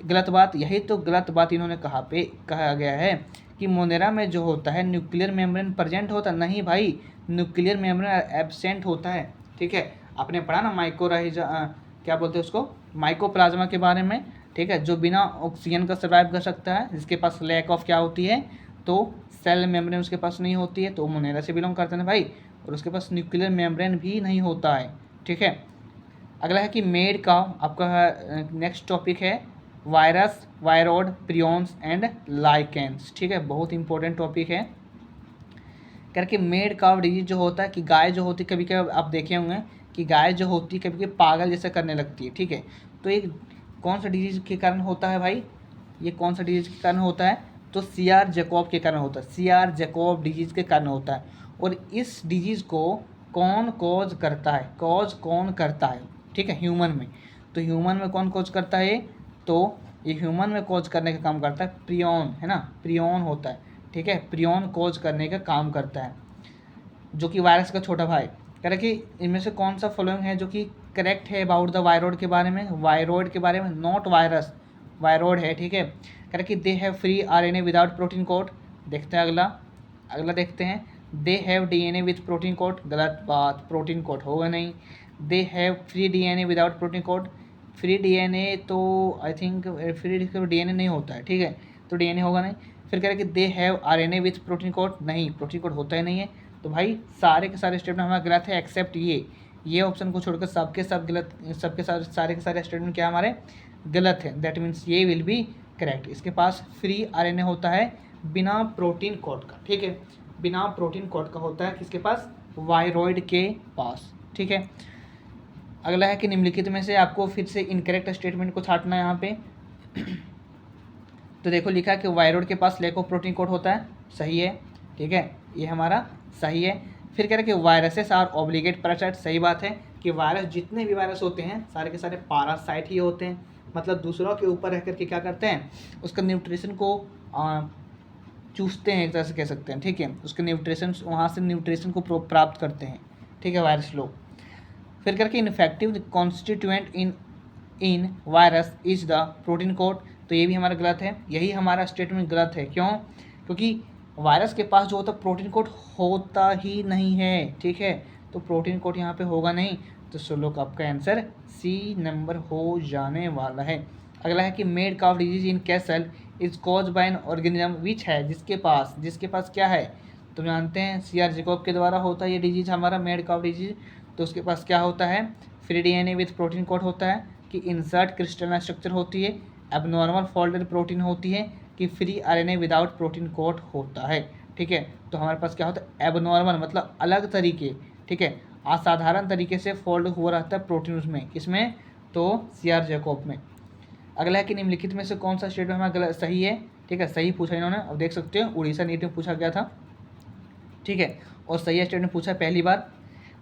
गलत बात, यही तो गलत बात इन्होंने कहा गया है कि मोनेरा में जो होता है न्यूक्लियर मेम्ब्रेन प्रेजेंट होता, नहीं भाई, न्यूक्लियर मेम्ब्रेन एब्सेंट होता है, ठीक है। आपने पढ़ा ना क्या बोलते हैं उसको, माइकोप्लाज्मा के बारे में, ठीक है, जो बिना ऑक्सीजन का सर्वाइव कर सकता है, जिसके पास लैक ऑफ क्या होती है, तो सेल मेम्ब्रेन उसके पास नहीं होती है, तो मोनेरा से बिलोंग करते हैं भाई, और उसके पास न्यूक्लियर मेम्ब्रेन भी नहीं होता है, ठीक है। अगला है कि मेड का आपका नेक्स्ट टॉपिक है वायरस, वायरॉड, प्रियॉन्स एंड लाइकेंस, ठीक है, बहुत इंपॉर्टेंट टॉपिक है। करके मेड काव डिजीज जो होता है कि गाय जो होती है, कभी कभी आप देखे होंगे कि गाय जो होती है कभी कभी पागल जैसा करने लगती है, ठीक है। तो ये कौन सा डिजीज के कारण होता है भाई, ये कौन सा डिजीज के कारण होता है, तो CR जैकोब के कारण होता है, CR जैकोब डिजीज के कारण होता है। और इस डिजीज को कौन कॉज करता है, कॉज कौन करता है, ठीक है, ह्यूमन में। तो ह्यूमन में कौन कॉज करता है, तो ये ह्यूमन में कॉज करने का काम करता है प्रियॉन, है ना, प्रियॉन होता है, ठीक है, प्रियॉन कॉज करने का काम करता है, जो कि वायरस का छोटा भाई। कह रहे कि इनमें से कौन सा फॉलोइंग है जो कि करेक्ट है अबाउट द वायरॉइड के बारे में, वायरॉइड के बारे में, नॉट वायरस, वायरॉइड है, ठीक है। कह रहे कि they have free RNA without protein code, देखते हैं अगला देखते हैं, they have DNA with protein code, गलत बात, प्रोटीन कोड होगा नहीं। They have free DNA without protein code, free DNA तो आई थिंक फ्री DNA नहीं होता है, ठीक है, तो DNA होगा नहीं। फिर कह रहे कि they have RNA with protein code, नहीं, प्रोटीन कोड होता ही नहीं है। तो भाई सारे के सारे स्टेटमेंट हमारा गलत है, एक्सेप्ट ये ऑप्शन को छोड़कर सबके सब गलत, सबके सारे के सारे स्टेटमेंट क्या हमारे गलत है, दैट मीन्स ये विल बी करेक्ट। इसके पास फ्री RNA होता है बिना प्रोटीन कोड का, ठीक है, बिना प्रोटीन कोड का होता है किसके पास, वायरॉइड के पास, ठीक है। अगला है कि निम्नलिखित में से आपको फिर से इनकरेक्ट स्टेटमेंट को छाटना है यहाँ पे। तो देखो लिखा है कि वायरॉइड के पास लैक ऑफ प्रोटीन कोड होता है, सही है, ठीक है, ये हमारा सही है। फिर कह रहे कि वायरसेस आर ऑब्लिगेट पैरासाइट, सही बात है कि वायरस, जितने भी वायरस होते हैं सारे के सारे पैरासाइट ही होते हैं, मतलब दूसरों के ऊपर रह करके क्या करते हैं, उसका न्यूट्रिशन को चूसते हैं, एक तरह से कह सकते हैं, ठीक है, उसके न्यूट्रिशन, वहाँ से न्यूट्रिशन को प्राप्त करते हैं, ठीक है, वायरस लोग। फिर करके ineffective constituent in virus is the protein code, तो ये भी हमारा गलत है, यही हमारा स्टेटमेंट गलत है, क्यों, क्योंकि वायरस के पास जो होता है प्रोटीन कोड होता ही नहीं है, ठीक है, तो प्रोटीन कोड यहाँ पे होगा नहीं, तो सोलो का आपका आंसर C नंबर हो जाने वाला है। अगला है कि made calf disease in castle is cause bye an organism which है, जिसके पास क्या है, तो जानते हैं CR जैकोब के द्वारा होता है ये डिजीज हमारा मेड काफ डिजीज। तो उसके पास क्या होता है, free DNA with protein code होता है, कि इंसर्ट क्रिस्टल स्ट्रक्चर होती है, एबनॉर्मल फोल्डेड प्रोटीन होती है, कि free RNA without protein code होता है, ठीक है। तो हमारे पास क्या होता है, एबनॉर्मल मतलब अलग तरीके, ठीक है, असाधारण तरीके से फोल्ड हुआ रहता है प्रोटीन उसमें, किसमें, तो CR जैकोब में। अगला है कि निम्नलिखित में से कौन सा स्टेटमेंट हमारा गलत, सही है, ठीक है, सही पूछा इन्होंने, अब देख सकते हो उड़ीसा नीट में पूछा गया था, ठीक है, और सही स्टेटमेंट पूछा पहली बार।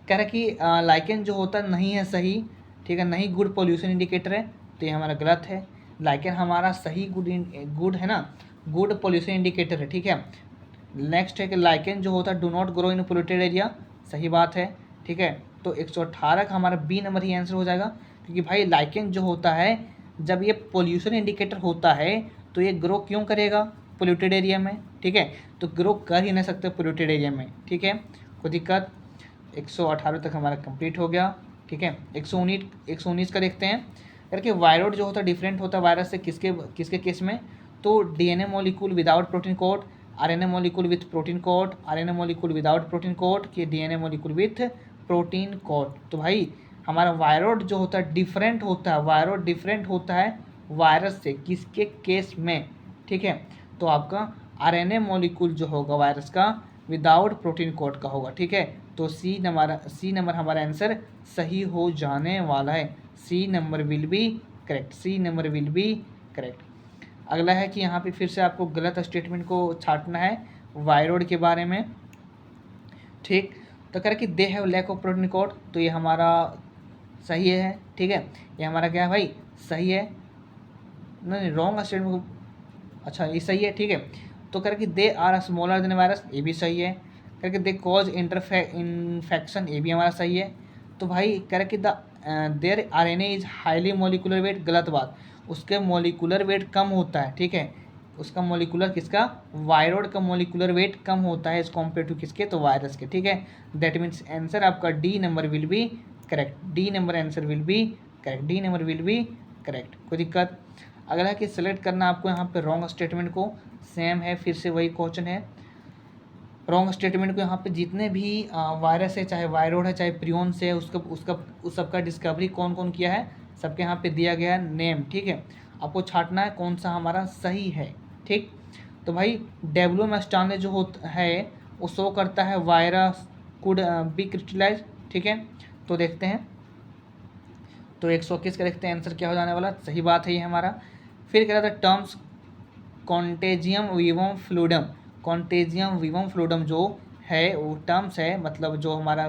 कह रहा कि लाइकेन जो होता नहीं है सही, ठीक है, नहीं गुड पोल्यूशन इंडिकेटर है, तो ये हमारा गलत है। लाइकेन हमारा सही गुड है ना, गुड पोल्यूशन इंडिकेटर है, ठीक है। नेक्स्ट है कि लाइकेन जो होता है do not grow in polluted area, सही बात है, ठीक है। तो 118 का हमारा B नंबर ही आंसर हो जाएगा, क्योंकि भाई लाइकेन जो होता है जब ये पोल्यूशन इंडिकेटर होता है तो ये ग्रो क्यों करेगा पोल्यूटेड एरिया में, ठीक है, तो ग्रो कर ही नहीं सकते पोल्यूटेड एरिया में, ठीक है, कोई दिक्कत। 118 तक हमारा कंप्लीट हो गया, ठीक है। 119 का देखते हैं करके वायरॉइड जो होता है डिफरेंट होता है वायरस से, किसके केस में, तो DNA molecule without protein code, RNA molecule with protein code, RNA molecule without protein code, कि DNA molecule with protein code. तो भाई हमारा वायरस जो होता है डिफरेंट होता है, वायरस डिफरेंट होता है वायरस से, किसके केस में, ठीक है। तो आपका आरएनए मॉलिक्यूल जो होगा वायरस का विदाउट प्रोटीन कोड का होगा, ठीक है। तो सी नंबर हमारा आंसर सही हो जाने वाला है। C number will be correct, C number will be correct. अगला है कि यहाँ पे फिर से आपको गलत स्टेटमेंट को छांटना है वायरॉइड के बारे में, ठीक। तो कह रहा कि they have lack of protein code, तो ये हमारा सही है, ठीक है। ये हमारा क्या है भाई, सही है, नहीं रॉन्ग स्टेटमेंट, अच्छा ये सही है, ठीक है। तो कह रहा कि they are smaller than virus, ये भी सही है। कह रहा कि दे कॉज इन्फेक्शन, ये भी हमारा सही है। तो भाई कह रहा कि the their RNA is highly molecular weight, गलत बात, उसके मोलिकुलर वेट कम होता है, ठीक है। उसका मोलिकुलर किसका, वायरॉइड का मोलिकुलर वेट कम होता है एज कम्पेयर टू किसके, तो वायरस के, ठीक है। दैट मीन्स आंसर आपका D number will be correct, D number answer will be correct, D number will be correct. कोई दिक्कत। अगला है कि सेलेक्ट करना आपको यहाँ पे रॉन्ग स्टेटमेंट को, सेम है फिर से वही क्वेश्चन है। रॉन्ग स्टेटमेंट को यहाँ पे जितने भी वायरस है, चाहे वायरॉइड है चाहे प्रियन से है, उस सबका डिस्कवरी कौन कौन किया है, सबके यहाँ पे दिया गया है नेम, ठीक है। आपको छांटना है कौन सा हमारा सही है, ठीक। तो भाई डेब्लूमेस्टाने जो होता है वो शो करता है वायरस कुड बी क्रिस्टलाइज, ठीक है। तो देखते हैं, तो 121 का देखते हैं आंसर क्या हो जाने वाला, सही बात है ये हमारा। फिर कह रहा था terms contagium vivum fluidum, contagium vivum fluidum जो है वो टर्म्स है, मतलब जो हमारा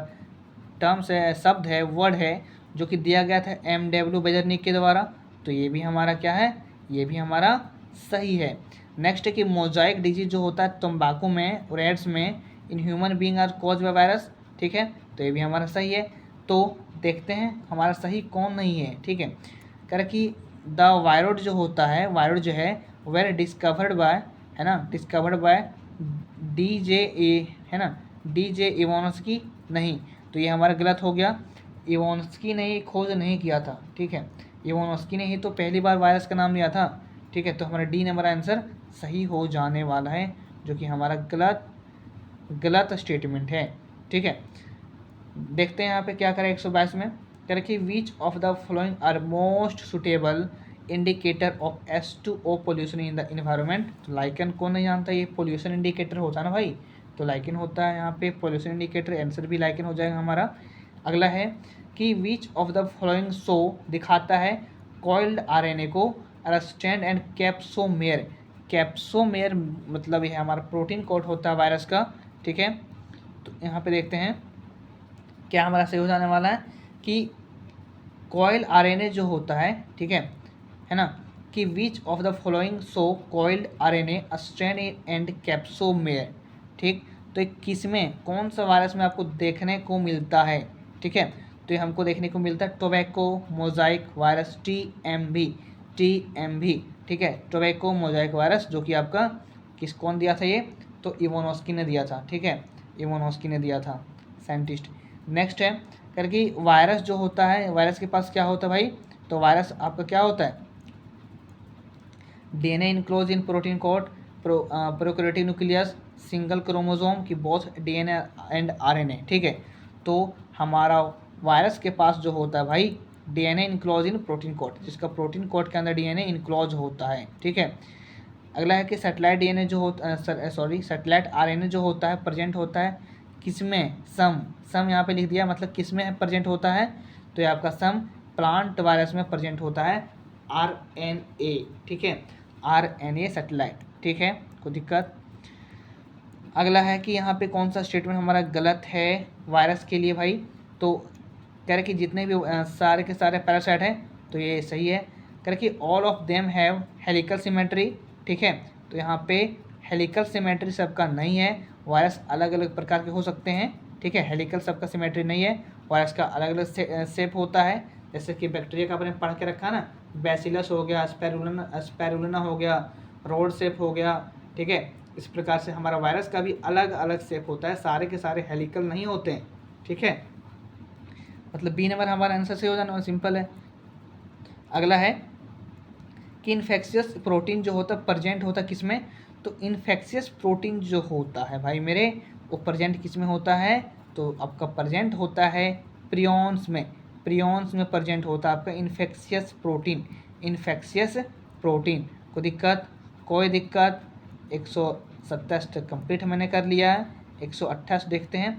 टर्म्स है, शब्द है, वर्ड है, जो कि दिया गया था MW बेजरनिक के द्वारा। तो ये भी हमारा क्या है, ये भी हमारा सही है। नेक्स्ट है कि मोजाइक डिजीज जो होता है तंबाकू में, रेड्स में, in human being are cause by virus, ठीक है। तो ये भी हमारा सही है। तो देखते हैं हमारा सही कौन नहीं है, ठीक है। कह रहा कि द वायरॉइड जो होता है, वायरॉइड जो है वेर डिस्कवर्ड बाय, है ना, डिस्कवर्ड बाय DJ है ना, DJ इवानोस्की, नहीं, तो ये हमारा गलत हो गया। इवानोस्की ने खोज नहीं किया था, ठीक है। इवानोस्की ने ही तो पहली बार वायरस का नाम लिया था, ठीक है। तो हमारा डी नंबर आंसर सही हो जाने वाला है, जो कि हमारा गलत स्टेटमेंट है, ठीक है। देखते हैं यहाँ पे क्या करें 122 में, कह रहे कि which of the following are most suitable indicator of H2O pollution in the environment. तो लाइकन कौन नहीं जानता, ये पोल्यूशन इंडिकेटर होता है ना भाई, तो लाइकन होता है यहाँ पे पोल्यूशन इंडिकेटर, आंसर भी लाइकन हो जाएगा हमारा। अगला है कि which of the following show दिखाता है कॉइल्ड आरएनए को अरेस्टेंड एंड कैप्सोमेयर, कैप्सोमेयर मतलब ये हमारा प्रोटीन कोड होता है वायरस का, ठीक है। तो यहाँ पे देखते हैं क्या हमारा सही हो जाने वाला है कि कॉइल आरएनए जो होता है, ठीक है ना, कि which of the following show coiled RNA strand and capsomere, ठीक। तो एक किस में, कौन सा वायरस में आपको देखने को मिलता है, ठीक है। तो ये हमको देखने को मिलता है टोबैको मोजाइक वायरस, TMV, ठीक है, टोबैको मोजाइक वायरस, जो कि आपका कौन दिया था ये, तो इवानोस्की ने दिया था, ठीक है, इवानोस्की ने दिया था साइंटिस्ट। नेक्स्ट है करके वायरस जो होता है, वायरस के पास क्या होता है भाई, तो वायरस आपका क्या होता है, DNA enclose in protein code, prokaryotic nucleus, single chromosome की बोथ DNA एंड RNA, ठीक है। तो हमारा वायरस के पास जो होता है भाई DNA enclose in protein code, जिसका प्रोटीन कोड के अंदर DNA इनक्लोज होता है, ठीक है। अगला है कि सैटेलाइट DNA जो होता सैटेलाइट RNA जो होता है प्रेजेंट होता है किसमें, सम यहाँ पे लिख दिया, मतलब किसमें प्रेजेंट होता है, तो ये आपका सम प्लांट वायरस में प्रेजेंट होता है RNA, ठीक है, RNA सैटेलाइट, ठीक है, कोई दिक्कत। अगला है कि यहाँ पे कौन सा स्टेटमेंट हमारा गलत है वायरस के लिए भाई, तो कह रहे कि जितने भी सारे के सारे पैरासाइट हैं, तो ये सही है। कह रहे कि all of them have helical symmetry, ठीक है। तो यहाँ पे हेलिकल सिमेट्री सबका नहीं है, वायरस अलग अलग प्रकार के हो सकते हैं, ठीक है। हेलिकल सबका सिमेट्री नहीं है, वायरस का अलग अलग शेप होता है, जैसे कि बैक्टीरिया का आपने पढ़ के रखा ना, बैसिलस हो गया, स्पाइरुलिना हो गया, रोड शेप हो गया, ठीक है। इस प्रकार से हमारा वायरस का भी अलग अलग शेप होता है, सारे के सारे हेलिकल नहीं होते हैं, ठीक है। मतलब बी नंबर हमारा आंसर से हो जाना, सिंपल है। अगला है कि इन्फेक्शियस प्रोटीन जो होता है प्रेजेंट होता है किस में, तो इन्फेक्शियस प्रोटीन जो होता है भाई मेरे वो प्रेजेंट किस में होता है, तो आपका प्रेजेंट होता है प्रियॉन्स में, प्रियॉन्स में प्रेजेंट होता है आपका इन्फेक्शियस प्रोटीन, इन्फेक्शियस प्रोटीन। कोई दिक्कत 127 तक कंप्लीट मैंने कर लिया है। 128 देखते हैं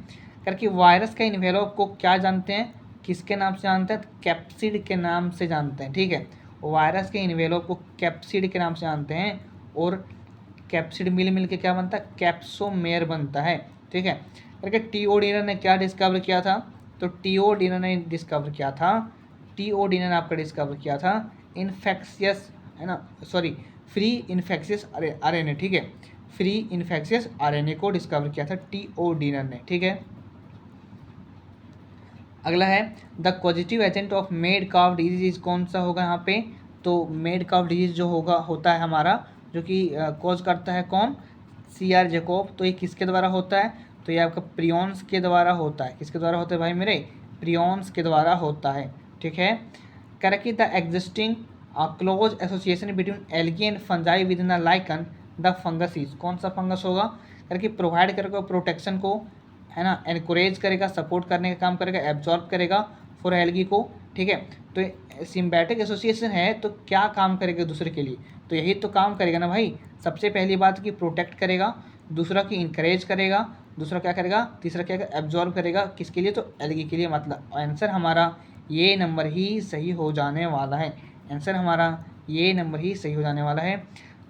करके वायरस का इन्वेलप को क्या जानते हैं, किसके नाम से जानते हैं, कैप्सिड के नाम से जानते हैं। ठीक है, वायरस के इन्वेलप को कैप्सिड के नाम से जानते हैं और कैप्सिड मिल के क्या बनता है, कैप्सोमेयर बनता है। ठीक है, करके टीओडीनर ने क्या डिस्कवर किया था, तो टीओडीनर ने डिस्कवर किया था, टीओडीनर ने आपका डिस्कवर किया था इन्फेक्शियस, है ना, सॉरी फ्री इन्फेक्शियस आरएनए। ठीक है, फ्री इन्फेक्शियस आरएनए को डिस्कवर किया था टीओडीनर ने। ठीक है, अगला है the positive agent of made calf disease, कौन सा होगा यहाँ पे, तो मेड काफ डिजीज जो होता है हमारा, जो कि कॉज करता है कौन, सीआर जैकोब। तो ये किसके द्वारा होता है, तो ये आपका प्रियॉन्स के द्वारा होता है। किसके द्वारा होता है भाई मेरे, प्रियॉन्स के द्वारा होता है। ठीक है, करके the existing close association between algae and fungi within lichen the fungus is, कौन सा फंगस होगा, करके प्रोवाइड करेगा प्रोटेक्शन को, है ना, एनकरेज करेगा, सपोर्ट करने का काम करेगा, एब्जॉर्ब करेगा फॉर एल्गी को। ठीक है, तो सिम्बायोटिक एसोसिएशन है तो क्या काम करेगा दूसरे के लिए, तो यही तो काम करेगा ना भाई। सबसे पहली बात कि प्रोटेक्ट करेगा, दूसरा कि इंकरेज करेगा, दूसरा क्या करेगा, तीसरा क्या करेगा, एब्जॉर्ब करेगा, किसके लिए, तो एल्गी के लिए। मतलब आंसर हमारा ये नंबर ही सही हो जाने वाला है, आंसर हमारा ये नंबर ही सही हो जाने वाला है।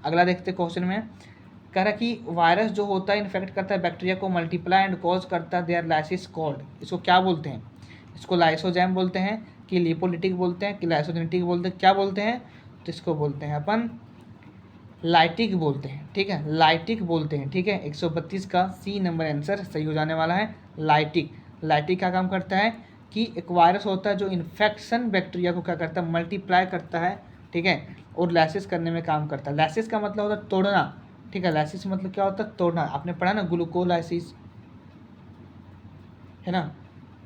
अगला देखते क्वेश्चन में, कह रहा कि वायरस जो होता है इन्फेक्ट करता है बैक्टीरिया को, मल्टीप्लाई एंड कॉज करता है, देयर लाइसिस कॉल्ड, इसको क्या बोलते हैं, इसको लाइसोजाइम बोलते हैं कि लिपोलिटिक बोलते हैं कि लाइसोजेनेटिक बोलते हैं, क्या बोलते हैं, तो इसको बोलते हैं अपन लाइटिक बोलते हैं। ठीक है, लाइटिक बोलते हैं। ठीक है, 132 का सी नंबर आंसर सही हो जाने वाला है, लाइटिक। लाइटिक क्या काम करता है कि एक वायरस होता है जो इन्फेक्शन बैक्टीरिया को क्या करता है, मल्टीप्लाई करता है। ठीक है, और लाइसिस करने में काम करता है। लाइसिस का मतलब होता है तोड़ना। ठीक है, लाइसिस मतलब क्या होता है, तोड़ना। आपने पढ़ा ना ग्लूकोलाइसिस, है ना।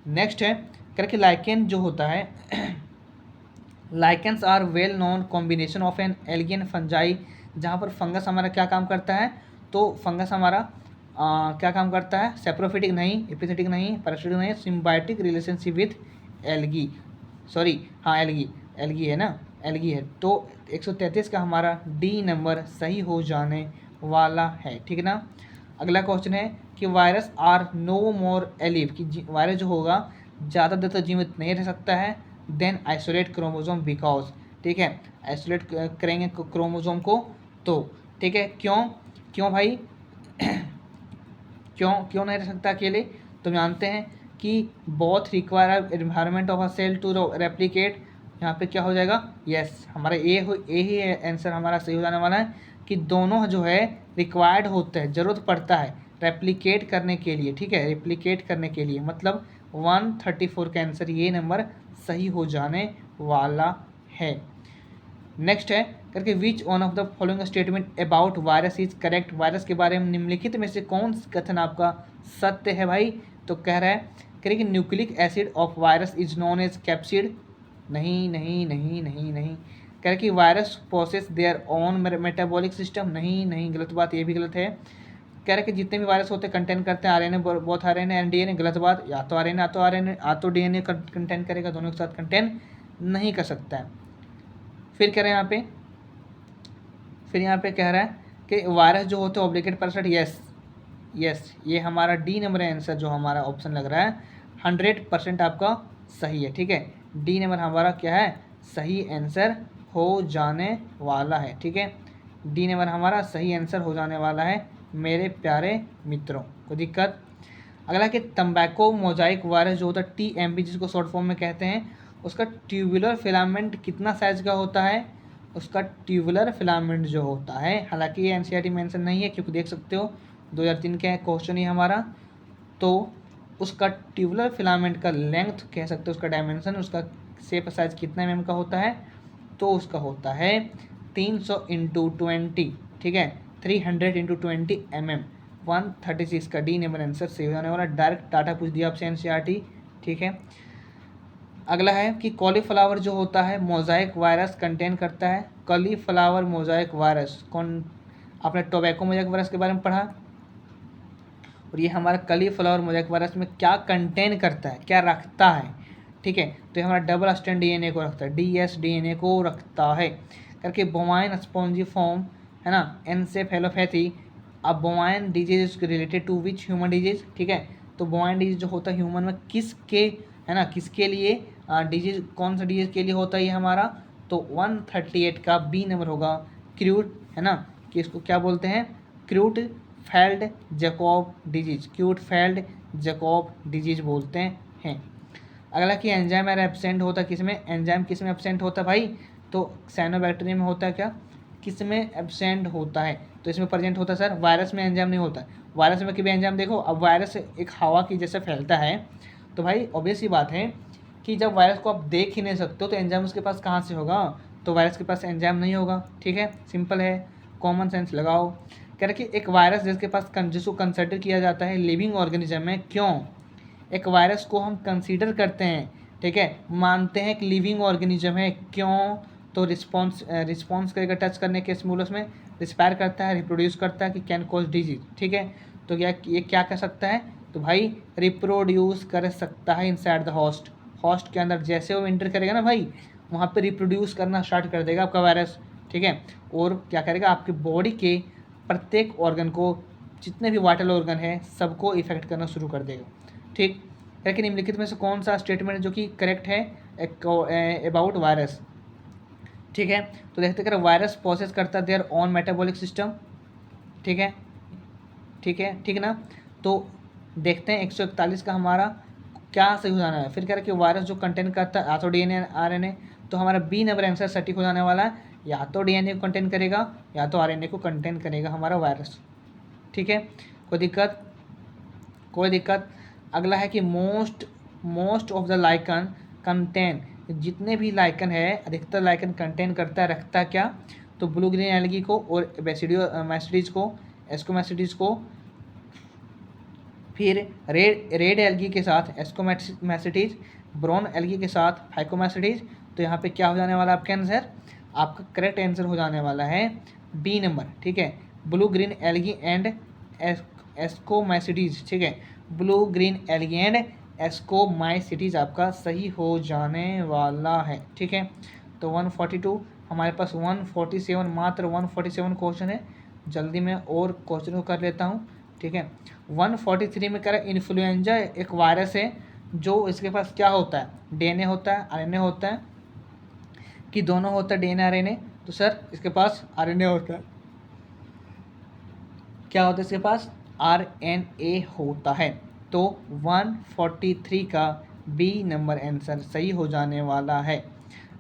नेक्स्ट है करके लाइकेन जो होता है lichens are well known combination of an algae and fungi, जहाँ पर फंगस हमारा क्या काम करता है, तो फंगस हमारा क्या काम करता है, सेप्रोफिटिक नहीं, एपिथेटिक नहीं, पैरासिटिक नहीं, symbiotic relationship with algae, sorry हाँ एल्गी है ना, एल्गी है। तो 133 का हमारा डी नंबर सही हो जाने वाला है। ठीक है ना। अगला क्वेश्चन है कि virus are no more alive, कि वायरस जो होगा ज़्यादा देर तक जीवित नहीं रह सकता है, देन आइसोलेट क्रोमोजोम बिकॉज। ठीक है, आइसोलेट करेंगे क्रोमोजोम को, तो ठीक है, क्यों भाई क्यों नहीं रह सकता अकेले, तो जानते हैं कि both require environment of a cell to replicate. यहाँ पे क्या हो जाएगा, यस हमारा ए ही आंसर हमारा सही हो जाने वाला है कि दोनों जो है रिक्वायर्ड होते हैं, ज़रूरत पड़ता है रेप्लिकेट करने के लिए। ठीक है, रेप्लिकेट करने के लिए, मतलब 134 का आंसर ये नंबर सही हो जाने वाला है। नेक्स्ट है करके which one of the following statement about virus is correct, virus के बारे में निम्नलिखित में से कौन कथन आपका सत्य है भाई, तो कह रहा है कि nucleic acid of virus is known as capsid, नहीं नहीं नहीं नहीं नहीं। कह रहे कि virus process their own metabolic system, नहीं नहीं, गलत बात, ये भी गलत है। कह रहे कि जितने भी वायरस होते हैं कंटेन करते हैं आरएनए, बहुत आरएनए एंड डीएनए, गलत बात, या तो डीएनए कंटेन करेगा, दोनों के साथ कंटेन नहीं कर सकता है। फिर कह रहे हैं यहाँ पे कह रहा है कि वायरस जो होते हैं ऑब्लिगेट पैरासाइट, यस ये हमारा डी नंबर आंसर जो हमारा ऑप्शन लग रहा है 100% आपका सही है। ठीक है, डी नंबर हमारा क्या है, सही आंसर हो जाने वाला है। ठीक है, डी नंबर हमारा सही आंसर हो जाने वाला है मेरे प्यारे मित्रों, कोई दिक्कत। अगला कि तंबाकू मोजाइक वायरस जो होता है TMB जिसको शॉर्ट फॉर्म में कहते हैं, उसका ट्यूबुलर फिलामेंट कितना साइज का होता है, उसका ट्यूबुलर फिलामेंट जो होता है, हालांकि ये NCERT मेंशन नहीं है क्योंकि देख सकते हो 2003 का क्वेश्चन ही हमारा, तो उसका ट्यूबुलर फिलामेंट का लेंथ कह सकते हो, उसका डायमेंशन, उसका शेप साइज कितना mm का होता है, तो उसका होता है 300 × 20। ठीक है, 300 × 20 mm, 136 का डी नंबर आंसर सही हो जाने वाला। डायरेक्ट डाटा पूछ दिया आपसे NCERT। ठीक है, अगला है कि कॉलीफ्लावर जो होता है मोज़ाइक वायरस कंटेन करता है। कॉलीफ्लावर मोज़ाइक वायरस, कौन आपने टोबैको मोज़ाइक वायरस के बारे में पढ़ा, और ये हमारा कॉलीफ्लावर मोज़ाइक वायरस में क्या कंटेन करता है, क्या रखता है, ठीक है। तो ये हमारा डबल स्ट्रैंड डीएनए को रखता है, डीएस डीएनए को रखता है करके। बोवाइन स्पॉन्जिफॉर्म है ना, एनसेफेलोपैथी, अब bovine disease related to which human disease, ठीक है। तो बोवाइन डिजीज जो होता है ह्यूमन में किसके, है ना, किसके लिए डिजीज, कौन सा डिजीज के लिए होता है ये हमारा, तो 138 का बी नंबर होगा, क्रूट, है ना, कि इसको क्या बोलते हैं, Creutzfeldt Jakob disease, Creutzfeldt Jakob disease बोलते हैं। अगला कि एंजाइम एयर एब्सेंट होता है किसमें, एंजाइम किस में एब्सेंट होता है भाई, तो साइनोबैक्टीरियम में होता है, क्या किस में एब्सेंट होता है, तो इसमें प्रेजेंट होता है सर, वायरस में एंजाइम नहीं होता है। वायरस में कभी एंजाइम देखो, अब वायरस एक हवा की जैसे फैलता है, तो भाई ऑब्वियस ही बात है कि जब वायरस को आप देख ही नहीं सकते हो तो एंजाइम उसके पास कहाँ से होगा, तो वायरस के पास एंजाइम नहीं होगा, ठीक है, सिंपल है, कॉमन सेंस लगाओ। कह रहे कि एक वायरस जिसके पास जिसको कंसिडर किया जाता है लिविंग ऑर्गेनिज्म है, क्यों एक वायरस को हम कंसीडर करते हैं, ठीक है, मानते हैं कि लिविंग ऑर्गेनिज्म है, क्यों, तो रिस्पॉन्स करेगा टच करने के स्टिमुलस में, रिस्पायर करता है, रिप्रोड्यूस करता है कि कैन कॉज डिजीज, ठीक है। तो ये क्या कर सकता है, तो भाई रिप्रोड्यूस कर सकता है इनसाइड द होस्ट, होस्ट के अंदर जैसे वो एंटर करेगा ना भाई, वहाँ पे रिप्रोड्यूस करना स्टार्ट कर देगा आपका वायरस, ठीक है। और क्या करेगा, आपकी बॉडी के प्रत्येक ऑर्गन को, जितने भी वाइटल ऑर्गन है सबको इफेक्ट करना शुरू कर देगा, ठीक। लेकिन निम्नलिखित में से कौन सा स्टेटमेंट जो कि करेक्ट है अबाउट वायरस, ठीक है। तो देखते कर वायरस प्रोसेस करता है देयर ऑन मेटाबॉलिक सिस्टम, ठीक है, ठीक है, ठीक ना। तो देखते हैं 141 का हमारा क्या सही हो जाना है। फिर कह रहा है कि वायरस जो कंटेन करता है या तो डीएनए आरएनए, तो हमारा बी नंबर आंसर सटीक हो जाने वाला है, या तो डीएनए को कंटेन करेगा या तो आरएनए को कंटेन करेगा हमारा वायरस, ठीक है, कोई दिक्कत, कोई दिक्कत। अगला है कि most of the lichen contain, जितने भी लाइकन है अधिकतर लाइकन कंटेन करता है, रखता क्या, तो ब्लू ग्रीन एल्गी को और मैसिडीज को, एस्कोमैसिडीज को, फिर रेड एल्गी के साथ एस्कोमैसिडीज, ब्राउन एल्गी के साथ फाइकोमैसिडीज। तो यहाँ पे क्या हो जाने वाला आपका आंसर, आपका करेक्ट आंसर हो जाने वाला है बी नंबर, ठीक है, ब्लू ग्रीन एल्गी एंड एस्कोमैसिडीज, ठीक है, blue green algae and ascomycetes आपका सही हो जाने वाला है, ठीक है। तो 142 हमारे पास 147, मात्र 147 क्वेश्चन है, जल्दी मैं और क्वेश्चन को कर लेता हूँ, ठीक है। 143 में कह रहा है इन्फ्लुएंजा एक वायरस है जो इसके पास क्या होता है, डीएनए होता है, आरएनए होता है, कि दोनों होता है डीएनए आरएनए, तो सर इसके पास आरएनए होता है, क्या होता है इसके पास, आरएनए होता है। तो 143 का बी नंबर आंसर सही हो जाने वाला है।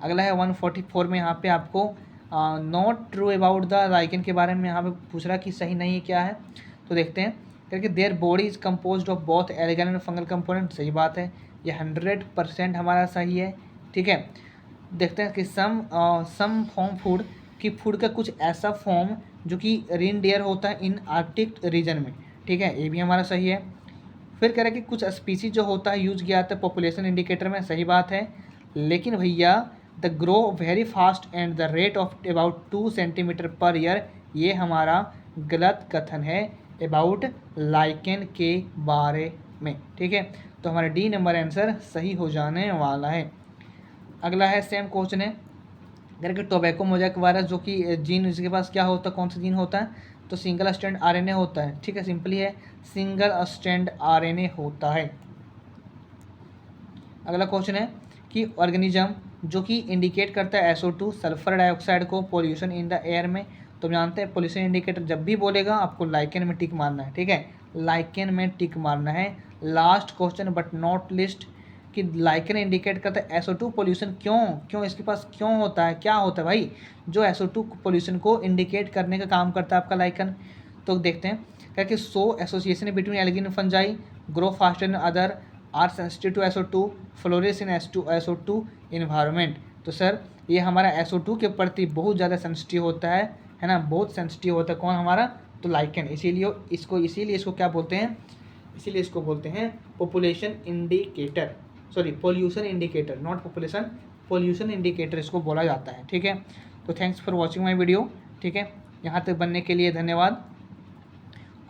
अगला है 144 में, यहाँ पे आपको not true about the lichen के बारे में यहाँ पे पूछ रहा कि सही नहीं क्या है, तो देखते हैं, क्योंकि their body is compose of both Elgon and fungal component, सही बात है, ये 100% हमारा सही है, ठीक है। देखते हैं कि सम फॉर्म फूड, कि फूड का कुछ ऐसा फॉर्म जो कि रेनडियर होता है इन आर्कटिक रीजन में, ठीक है, ये भी हमारा सही है। फिर कह रहे हैं कि कुछ स्पीसीज जो होता है यूज किया जाता है पॉपुलेशन इंडिकेटर में, सही बात है, लेकिन भैया the grow very fast and the rate of about 2 centimetre per year, ये हमारा गलत कथन है अबाउट लाइकेन के बारे में, ठीक है। तो हमारा डी नंबर आंसर सही हो जाने वाला है। अगला है सेम क्वेश्चन है, अगर कि टोबैको मोज़ाइक वायरस जो कि जीन इसके पास क्या होता है, कौन सा जीन होता है, तो सिंगल स्ट्रैंड आरएनए होता है, ठीक है, सिंपली है, सिंगल स्ट्रैंड आरएनए होता है। अगला क्वेश्चन है कि ऑर्गेनिज्म जो कि इंडिकेट करता है SO2 सल्फर डाइऑक्साइड को पोल्यूशन इन द एयर में, तो जानते हैं पोल्यूशन इंडिकेटर जब भी बोलेगा आपको लाइकेन में टिक मारना है, ठीक है, लाइकेन में टिक मारना है। Last question but not list, कि लाइकेन इंडिकेट करता है SO2 पोल्यूशन, क्यों इसके पास क्यों होता है, क्या होता है भाई जो SO2 पोल्यूशन को इंडिकेट करने का काम करता है आपका लाइकेन। तो देखते हैं, क्या कि so association between algae and fungi grow faster in other are sensitive to SO2 फ्लोरिस इन SO2 इन्वायरमेंट। तो सर ये हमारा SO2 के प्रति बहुत ज़्यादा सेंसिटिव होता है ना, बहुत सेंसिटिव होता है, कौन हमारा, तो लाइकेन, इसीलिए इसको क्या बोलते हैं, इसीलिए इसको बोलते हैं population indicator, sorry pollution indicator, not population, pollution indicator इसको बोला जाता है। ठीक है, तो thanks for watching my video. ठीक है, यहाँ तक बनने के लिए धन्यवाद।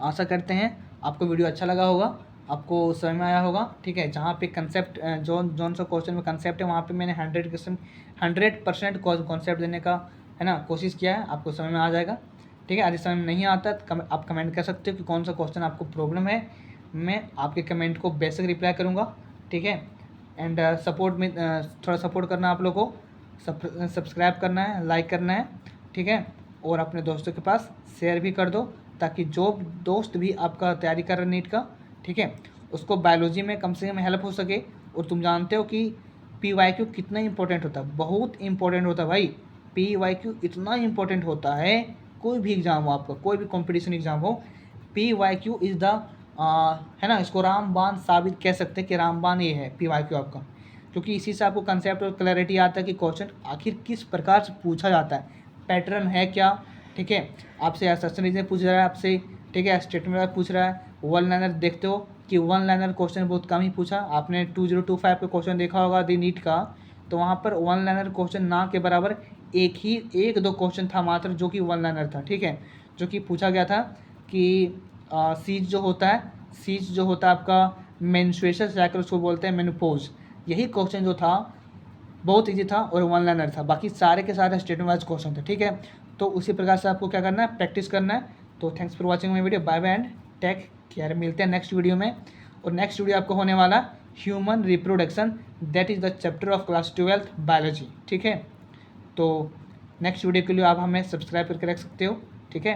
आशा करते हैं आपको वीडियो अच्छा लगा होगा, आपको समझ में आया होगा। ठीक है, जहाँ पे कंसेप्ट जोन सा क्वेश्चन में कंसेप्ट है वहाँ पे मैंने 100% कॉन्सेप्ट देने का है ना कोशिश किया है, आपको समझ में आ जाएगा। ठीक है, यदि समझ में नहीं आता तो आप कमेंट कर सकते हो कि कौन सा क्वेश्चन आपको प्रॉब्लम है, मैं आपके कमेंट को बेसिक रिप्लाई करूँगा। ठीक है, एंड सपोर्ट में थोड़ा सपोर्ट करना आप लोगों को, सब्सक्राइब करना है, लाइक करना है। ठीक है, और अपने दोस्तों के पास शेयर भी कर दो, ताकि जो दोस्त भी आपका तैयारी कर रहे नीट का, ठीक है, उसको बायोलॉजी में कम से कम हेल्प हो सके। और तुम जानते हो कि PYQ कितना इंपॉर्टेंट होता है, बहुत इंपॉर्टेंट होता है भाई। PYQ इतना इंपॉर्टेंट होता है, कोई भी एग्ज़ाम हो आपका, कोई भी कंपटीशन एग्ज़ाम हो, PYQ इज़ द है ना, इसको रामबाण साबित कह सकते हैं कि रामबाण ये है PYQ आपका, क्योंकि इसी से आपको कंसेप्ट और क्लैरिटी आता है कि क्वेश्चन आखिर किस प्रकार से पूछा जाता है, पैटर्न है क्या। ठीक है, आपसे एसेशन रीजन पूछ रहा है आपसे, ठीक है, स्टेटमेंट पूछ रहा है, वन लाइनर देखते हो कि वन लाइनर क्वेश्चन बहुत कम ही पूछा। आपने 2025 का क्वेश्चन देखा होगा दी नीट का, तो वहाँ पर वन लाइनर क्वेश्चन ना के बराबर एक दो क्वेश्चन था मात्र जो कि वन लाइनर था। ठीक है, जो कि पूछा गया था कि सीज जो होता है, सीज जो होता है आपका मेंस्ट्रुएशन साइकिल, उसको बोलते हैं मेनोपॉज, यही क्वेश्चन जो था बहुत इजी था और वन लाइनर था, बाकी सारे के सारे स्टेटमेंट वाइज क्वेश्चन थे। ठीक है, तो उसी प्रकार से आपको क्या करना है, प्रैक्टिस करना है। तो thanks for watching my video, bye bye and take care. मिलते हैं नेक्स्ट वीडियो में, और नेक्स्ट वीडियो आपको होने वाला human reproduction, that is the chapter of class 12 biology. ठीक है, तो नेक्स्ट वीडियो के लिए आप हमें सब्सक्राइब करके रख सकते हो। ठीक है,